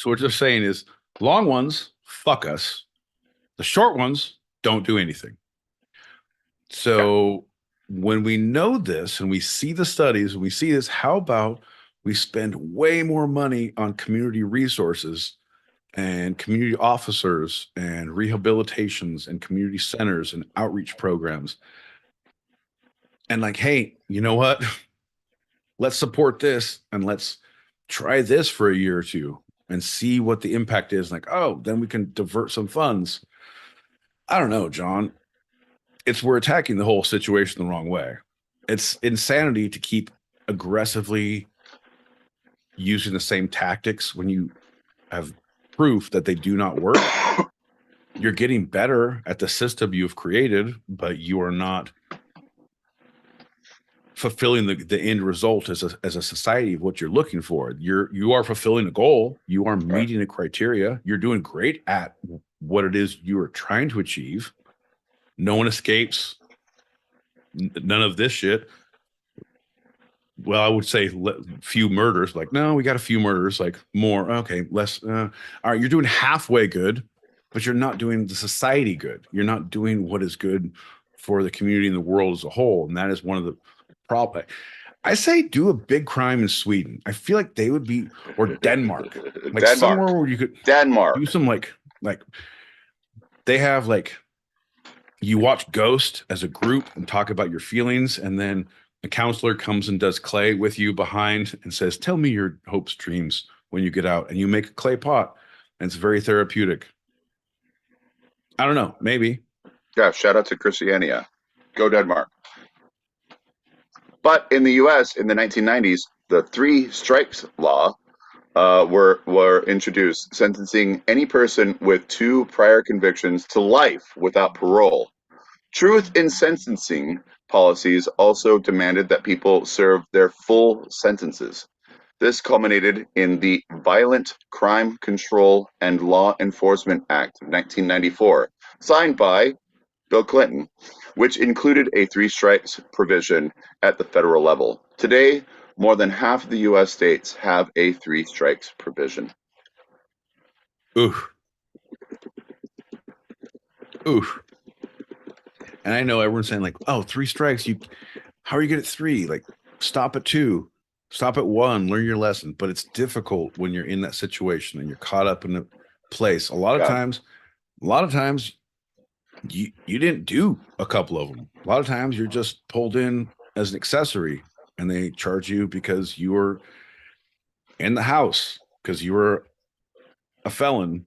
what you're saying is long ones, fuck us. The short ones don't do anything. So when we know this and we see the studies and we see this, how about we spend way more money on community resources and community officers and rehabilitations and community centers and outreach programs? And like, hey, you know what? Let's support this and let's try this for a year or two and see what the impact is. Like, oh, then we can divert some funds. I don't know, John. We're attacking the whole situation the wrong way. It's insanity to keep aggressively using the same tactics when you have proof that they do not work. You're getting better at the system you've created, but you are not fulfilling the end result as a society of what you're looking for. You are fulfilling a goal. You are meeting a criteria. You're doing great at what it is you are trying to achieve. No one escapes. None of this shit. Well, I would say few murders. Like, no, we got a few murders. Like more. Okay, less. All right, you're doing halfway good, but you're not doing the society good. You're not doing what is good for the community and the world as a whole. And that is one of the problems. I say do a big crime in Sweden. I feel like they would be, or Denmark, like somewhere where you could do some like they have like you watch Ghost as a group and talk about your feelings, and then a counselor comes and does clay with you behind and says, "Tell me your hopes, dreams when you get out," and you make a clay pot, and it's very therapeutic. I don't know, maybe. Yeah, shout out to Christiania. Go Denmark. But in the U.S. in the 1990s, the three strikes law were introduced, sentencing any person with 2 prior convictions to life without parole. Truth in sentencing policies also demanded that people serve their full sentences. This culminated in the Violent Crime Control and Law Enforcement Act of 1994, signed by Bill Clinton, which included a 3 strikes provision at the federal level. Today, more than half of the U.S. states have a 3 strikes provision. Oof. And I know everyone's saying like, "Oh, 3 strikes. How are you good at 3? Like, stop at 2, stop at 1, learn your lesson." But it's difficult when you're in that situation and you're caught up in place. A lot of times you didn't do a couple of them. A lot of times you're just pulled in as an accessory and they charge you because you were in the house, because you were a felon,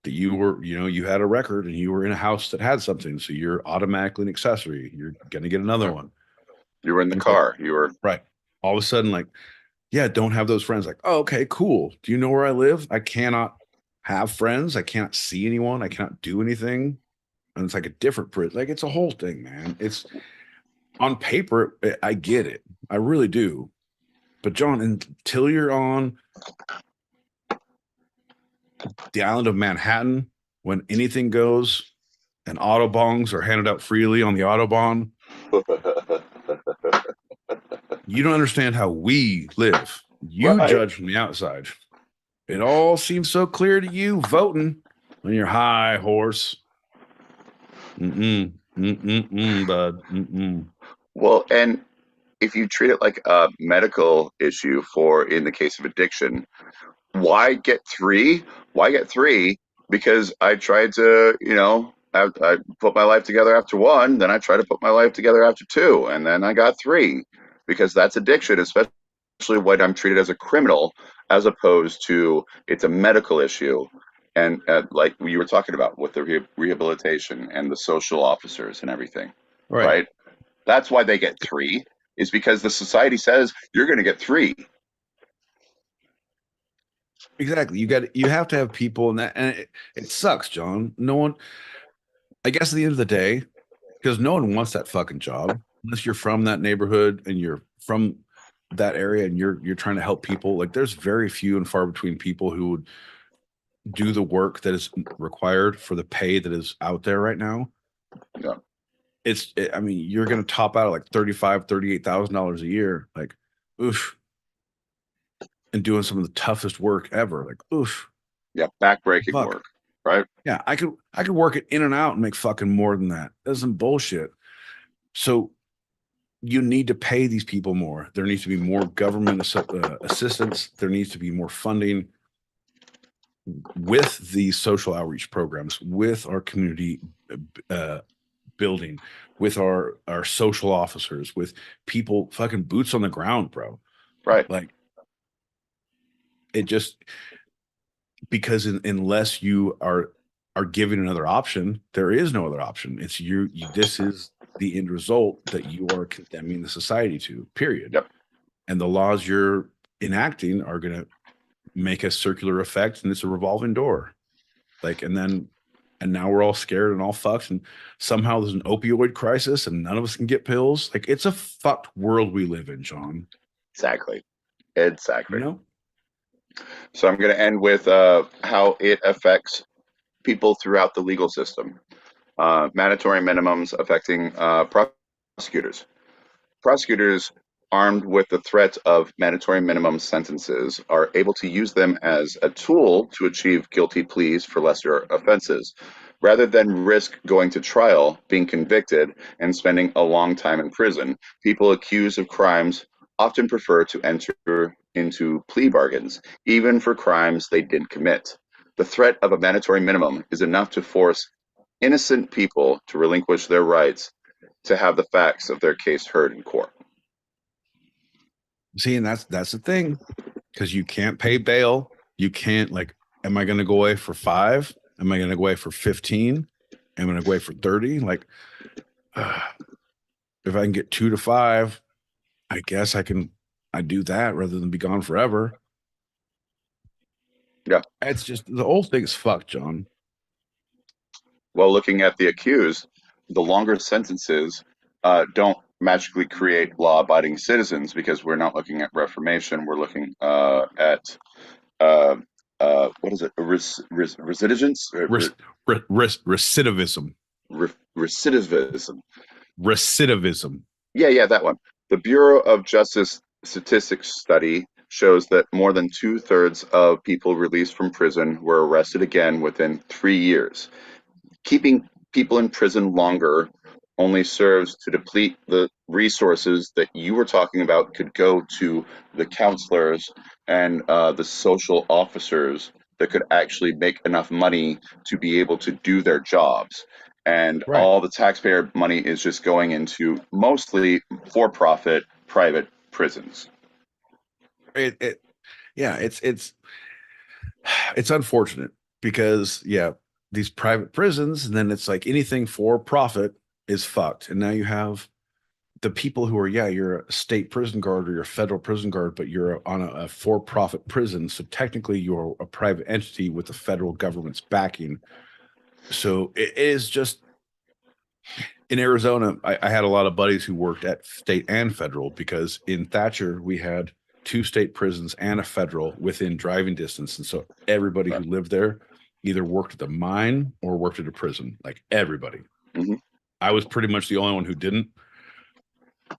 that you were, you had a record and you were in a house that had something. So you're automatically an accessory. You're going to get another one. You were in the And it's like, car. You were right. All of a sudden, like, yeah, don't have those friends. Like, oh, okay, cool. Do you know where I live? I cannot have friends. I can't see anyone. I cannot do anything. And it's like a different prison. Like, it's a whole thing, man. It's on paper. I get it. I really do. But John, until you're on the island of Manhattan, when anything goes and autobahns are handed out freely on the autobahn, you don't understand how we live. You right. judge from the outside. It all seems so clear to you voting on your high horse. Bud. Well, and if you treat it like a medical issue for in the case of addiction, why get three? Why get three? Because I tried to, I put my life together after one, then I try to put my life together after two, and then I got three. Because that's addiction, especially when I'm treated as a criminal, as opposed to it's a medical issue. And like you were talking about with the rehabilitation and the social officers and everything, Right. right? That's why they get three, is because the society says you're going to get three. Exactly. You have to have people in that, and it sucks, John. No one, I guess at the end of the day, because no one wants that fucking job unless you're from that neighborhood and you're from that area and you're trying to help people. Like, there's very few and far between people who would do the work that is required for the pay that is out there right now. Yeah. I mean, you're going to top out at like $38,000 a year. Like, oof. And doing some of the toughest work ever. Like, oof. Yeah, backbreaking Fuck. work, right? Yeah, I could work it in and out and make fucking more than that. That's some bullshit. So you need to pay these people more. There needs to be more government assistance. There needs to be more funding with these social outreach programs, with our community uh, building, with our social officers, with people fucking boots on the ground, bro. Right. Like, it just, because unless you are given another option, there is no other option. It's this is the end result that you are condemning the society to, period. Yep. And the laws you're enacting are going to make a circular effect, and it's a revolving door. Like, and now we're all scared and all fucked, and somehow there's an opioid crisis and none of us can get pills. Like, it's a fucked world we live in, John. Exactly. So I'm going to end with how it affects people throughout the legal system. Mandatory minimums affecting prosecutors. Prosecutors, armed with the threat of mandatory minimum sentences, are able to use them as a tool to achieve guilty pleas for lesser offenses. Rather than risk going to trial, being convicted, and spending a long time in prison, people accused of crimes often prefer to enter into plea bargains, even for crimes they didn't commit. The threat of a mandatory minimum is enough to force innocent people to relinquish their rights to have the facts of their case heard in court. See, and that's the thing, because you can't pay bail. You can't, like, am I going to go away for 5? Am I going to go away for 15? Am I going to go away for 30? Like, if I can get 2 to 5, I guess I do that rather than be gone forever. Yeah. It's just, the whole thing's fucked, John. Well, looking at the accused, the longer sentences don't magically create law-abiding citizens, because we're not looking at reformation. We're looking at what is it? Recidivism? Recidivism. Recidivism. Recidivism. Yeah, that one. The Bureau of Justice Statistics study shows that more than 2/3 of people released from prison were arrested again within 3 years. Keeping people in prison longer only serves to deplete the resources that you were talking about could go to the counselors and the social officers that could actually make enough money to be able to do their jobs. And Right. all the taxpayer money is just going into mostly for-profit private prisons. Yeah, it's unfortunate because these private prisons, and then it's like anything for profit is fucked. And now you have the people who are, you're a state prison guard or you're a federal prison guard, but you're on a for-profit prison. So technically you're a private entity with the federal government's backing. So it is just, in Arizona, I had a lot of buddies who worked at state and federal, because in Thatcher, we had 2 state prisons and a federal within driving distance. And so everybody who lived there either worked at the mine or worked at a prison, like everybody. Mm-hmm. I was pretty much the only one who didn't,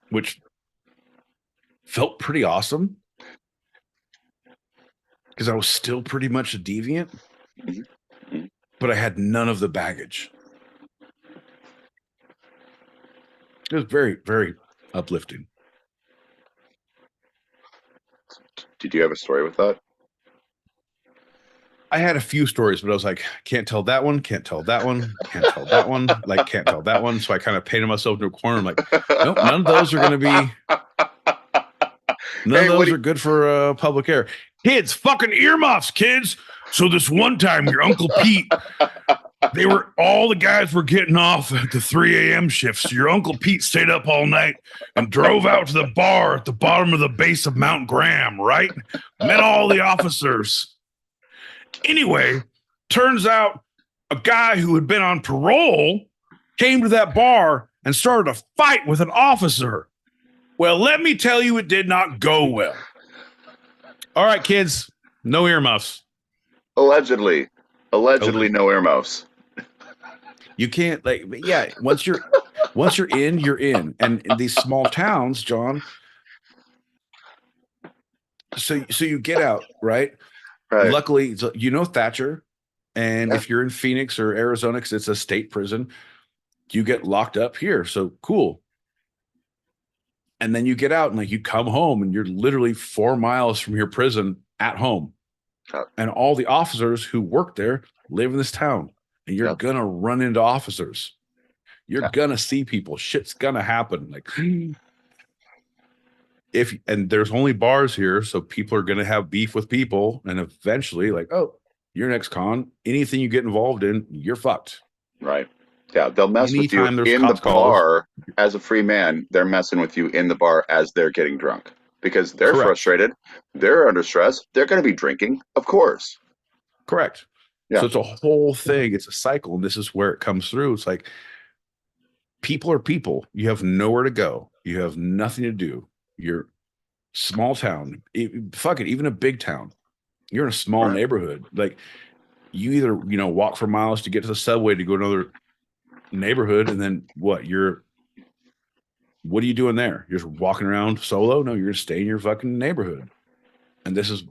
which felt pretty awesome because I was still pretty much a deviant, but I had none of the baggage. It was very, very uplifting. Did you have a story with that? I had a few stories, but I was like, can't tell that one, can't tell that one, can't tell that one, like can't tell that one. So I kind of painted myself into a corner. I'm like, nope, none of those are going to be, none of those are good for public air. Kids, fucking earmuffs, kids. So this one time, your Uncle Pete, all the guys were getting off at the 3 a.m. shifts. So your Uncle Pete stayed up all night and drove out to the bar at the bottom of the base of Mount Graham, right? Met all the officers. Anyway, turns out a guy who had been on parole came to that bar and started a fight with an officer. Well, let me tell you, it did not go well. All right, kids, no earmuffs. Allegedly no earmuffs. You can't, like, once you're in, you're in. And in these small towns, John, so you get out, right? Right. Luckily, Thatcher, and if you're in Phoenix or Arizona, because it's a state prison, you get locked up here. So cool. And then you get out and like you come home and you're literally 4 miles from your prison at home. And all the officers who work there live in this town. And you're gonna run into officers. You're gonna see people. Shit's gonna happen. Like and there's only bars here, so people are gonna have beef with people, and eventually, like, oh, you're next con. Anything you get involved in, you're fucked. Right. Yeah, they'll mess with you in the bar as a free man. They're messing with you in the bar as they're getting drunk because they're frustrated. They're under stress. They're going to be drinking, of course. Correct. Yeah. So it's a whole thing. It's a cycle, and this is where it comes through. It's like people are people. You have nowhere to go. You have nothing to do. You're small town. Fuck it, even a big town. You're in a small neighborhood. Like you either walk for miles to get to the subway to go to another neighborhood, and then what are you doing there? You're just walking around solo? No, you're gonna stay in your fucking neighborhood. And this is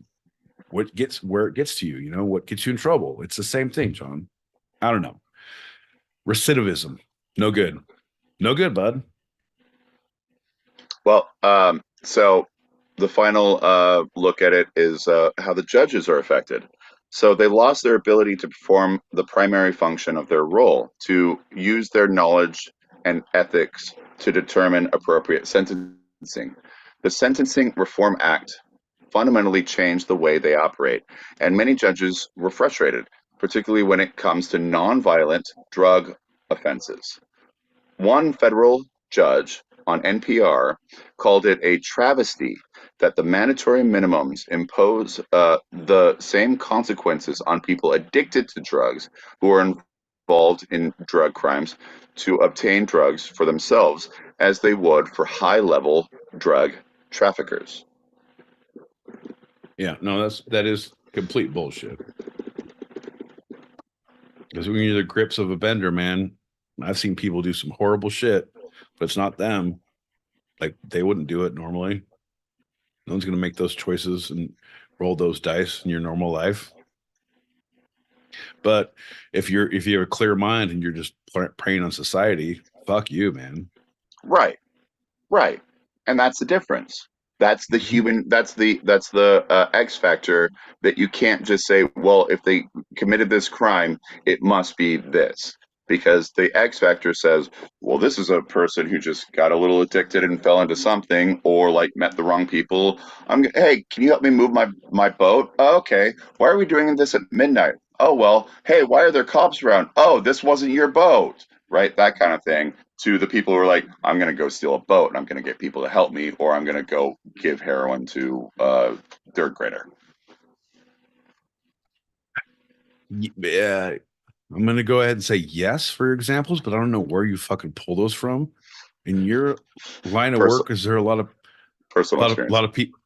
where it gets to you, what gets you in trouble. It's the same thing, John. I don't know. Recidivism. No good, bud. Well, so the final look at it is how the judges are affected. So they lost their ability to perform the primary function of their role, to use their knowledge and ethics to determine appropriate sentencing. The Sentencing Reform Act fundamentally changed the way they operate, and many judges were frustrated, particularly when it comes to nonviolent drug offenses. One federal judge on NPR called it a travesty that the mandatory minimums impose the same consequences on people addicted to drugs who are involved in drug crimes to obtain drugs for themselves as they would for high-level drug traffickers. Yeah, no, that is complete bullshit. Because when you're the grips of a bender, man, I've seen people do some horrible shit, but it's not them. Like they wouldn't do it normally. No one's going to make those choices and roll those dice in your normal life. But if you have a clear mind and you're just preying on society, fuck you, man. Right. And that's the difference. That's the human. That's the X factor that you can't just say, well, if they committed this crime, it must be this, because the X factor says, well, this is a person who just got a little addicted and fell into something, or like met the wrong people. Hey, can you help me move my boat? Oh, okay. Why are we doing this at midnight? Oh well. Hey, why are there cops around? Oh, this wasn't your boat, right? That kind of thing. To the people who are like, I'm going to go steal a boat and I'm going to get people to help me, or I'm going to go give heroin to a third grader. Yeah, I'm going to go ahead and say yes for examples, but I don't know where you fucking pull those from. In your line of work, is there a lot of personal experience? A lot of people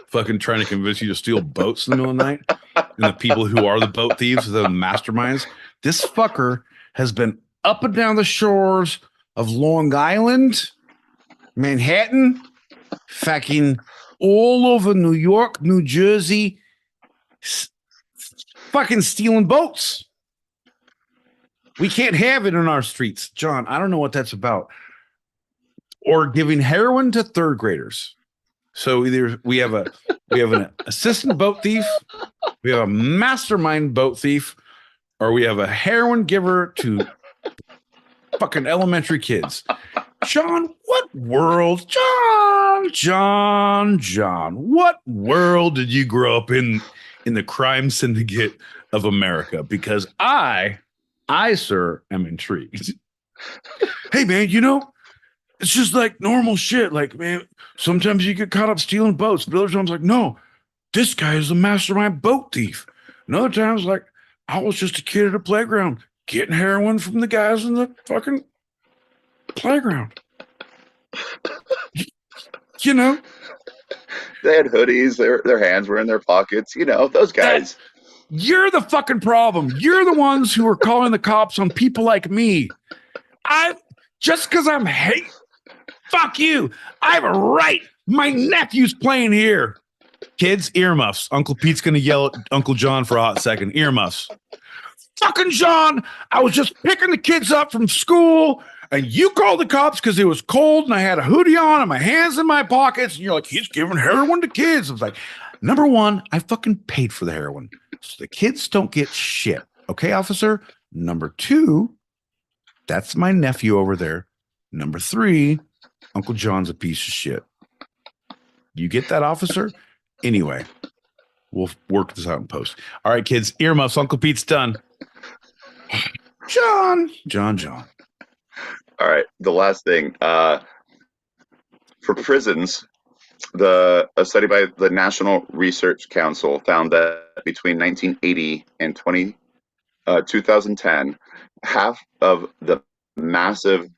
fucking trying to convince you to steal boats in the middle of the night, and the people who are the boat thieves, the masterminds. This fucker has been up and down the shores of Long Island, Manhattan, fucking all over New York, New Jersey, fucking stealing boats. We can't have it in our streets, John. I don't know what that's about. Or giving heroin to third graders. So either we have an assistant boat thief, we have a mastermind boat thief, or we have a heroin giver to fucking elementary kids. John, what world? John, what world did you grow up in the crime syndicate of America? Because I, sir, am intrigued. Hey, man, it's just like normal shit. Like, man, sometimes you get caught up stealing boats, but other times, like, no, this guy is a mastermind boat thief. And other times, like, I was just a kid at a playground getting heroin from the guys in the fucking playground. They had hoodies, their hands were in their pockets, those guys. You're the fucking problem. You're the ones who are calling the cops on people like me. Just because I'm fuck you. I have a right. My nephew's playing here. Kids, earmuffs. Uncle Pete's going to yell at Uncle John for a hot second. Earmuffs. Fucking John, I was just picking the kids up from school, and you called the cops because it was cold, and I had a hoodie on and my hands in my pockets, and you're like, he's giving heroin to kids. I was like, number one, I fucking paid for the heroin, so the kids don't get shit. Okay, officer? Number two, that's my nephew over there. Number three, Uncle John's a piece of shit. You get that, officer? Anyway, we'll work this out in post. All right, kids, earmuffs. Uncle Pete's done. John. All right, the last thing. For prisons, a study by the National Research Council found that between 1980 and 2010, half of the massive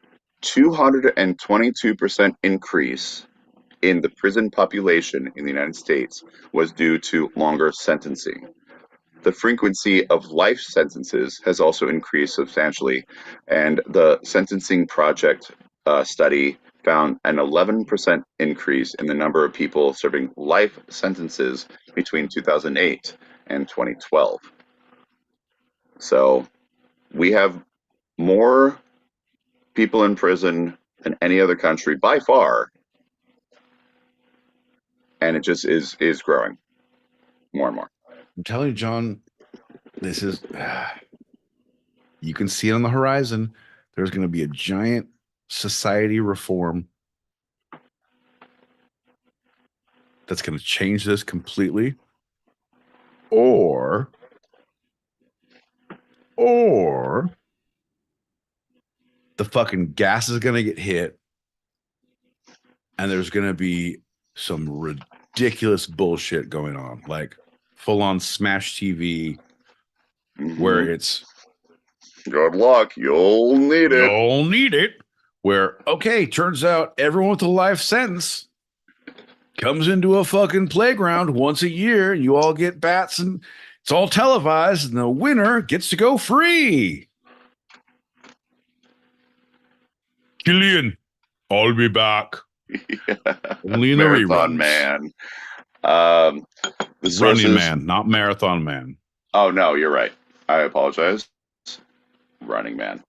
222% increase in the prison population in the United States was due to longer sentencing. The frequency of life sentences has also increased substantially, and the Sentencing Project study found an 11% increase in the number of people serving life sentences between 2008 and 2012. So we have more people in prison than any other country by far, and it just is growing more and more. I'm telling you, John, this is, you can see it on the horizon. There's going to be a giant society reform that's going to change this completely. Or the fucking gas is going to get hit, and there's going to be some ridiculous bullshit going on, like full-on smash TV, where it's good luck, you'll need it. Where, okay, turns out everyone with a life sentence comes into a fucking playground once a year, and you all get bats, and it's all televised, and the winner gets to go free. Killian, I'll be back. Only in the Marathon reruns. Man. Running Man, not Marathon Man. Oh, no, you're right. I apologize. Running Man.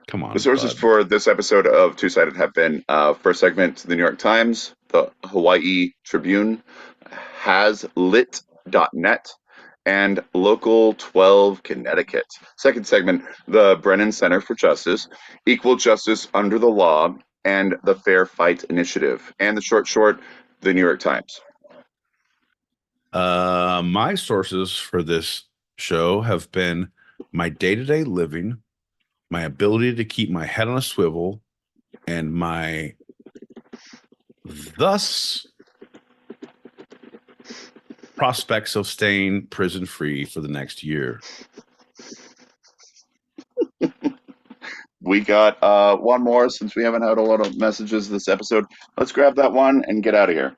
Come on. The sources for this episode of Two Sided have been first segment, the New York Times, the Hawaii Tribune, haslit.net, and Local 12 Connecticut. Second segment, the Brennan Center for Justice, Equal Justice Under the Law, and the Fair Fight Initiative. And the short, the New York Times. My sources for this show have been my day-to-day living, my ability to keep my head on a swivel, and my thus prospects of staying prison-free for the next year. We got one more since we haven't had a lot of messages this episode. Let's grab that one and get out of here.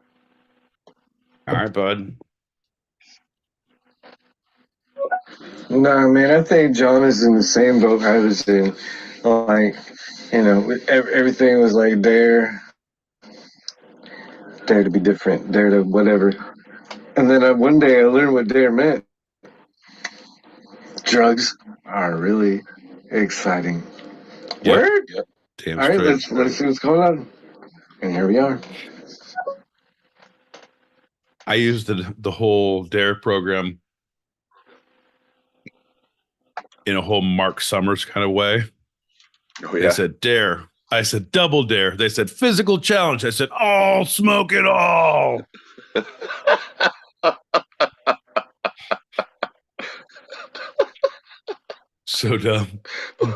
All right, bud. No, man, I think John is in the same boat I was in. Like, you know, everything was like dare to be different, dare to whatever. And then one day I learned what dare meant. Drugs are really exciting. Yep. Word? Damn All right, straight. let's see what's going on. And here we are. I used the whole DARE program in a whole Mark Summers kind of way. Oh, They yeah. said dare. I said double dare. They said physical challenge. I said all smoke it all. So dumb.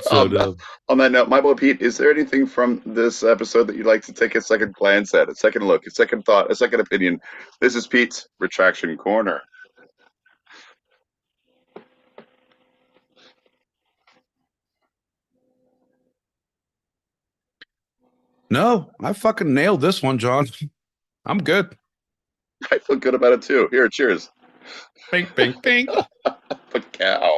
So dumb. On that note, my boy Pete, is there anything from this episode that you'd like to take a second glance at, a second look, a second thought, a second opinion? This is Pete's Retraction Corner. No, I fucking nailed this one, John. I'm good. I feel good about it too. Here, cheers. Bink, bink, bink. Cow.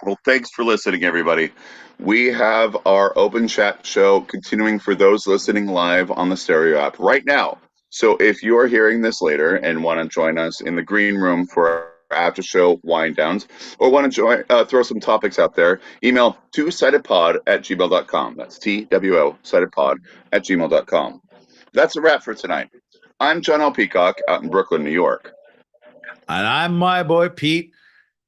Well, thanks for listening, everybody. We have our open chat show continuing for those listening live on the Stereo app right now. So if you are hearing this later and want to join us in the green room for our after show wind downs, or want to throw some topics out there, email twosidedpod@gmail.com. That's TWO sidedpod@gmail.com. That's a wrap for tonight. I'm John L. Peacock out in Brooklyn, New York. And I'm my boy Pete,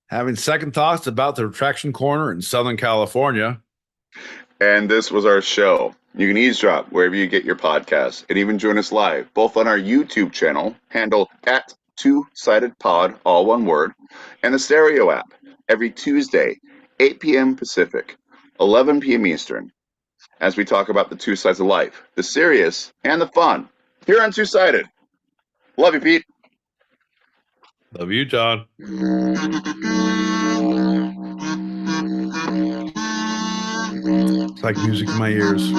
having second thoughts about the Retraction Corner in Southern California. And this was our show. You can eavesdrop wherever you get your podcasts and even join us live, both on our YouTube channel, handle @2sidedpod, all one word, and the Stereo app every Tuesday, 8 p.m. Pacific, 11 p.m. Eastern, as we talk about the two sides of life, the serious and the fun, here on Two Sided. Love you, Pete. Love you, John. It's like music in my ears.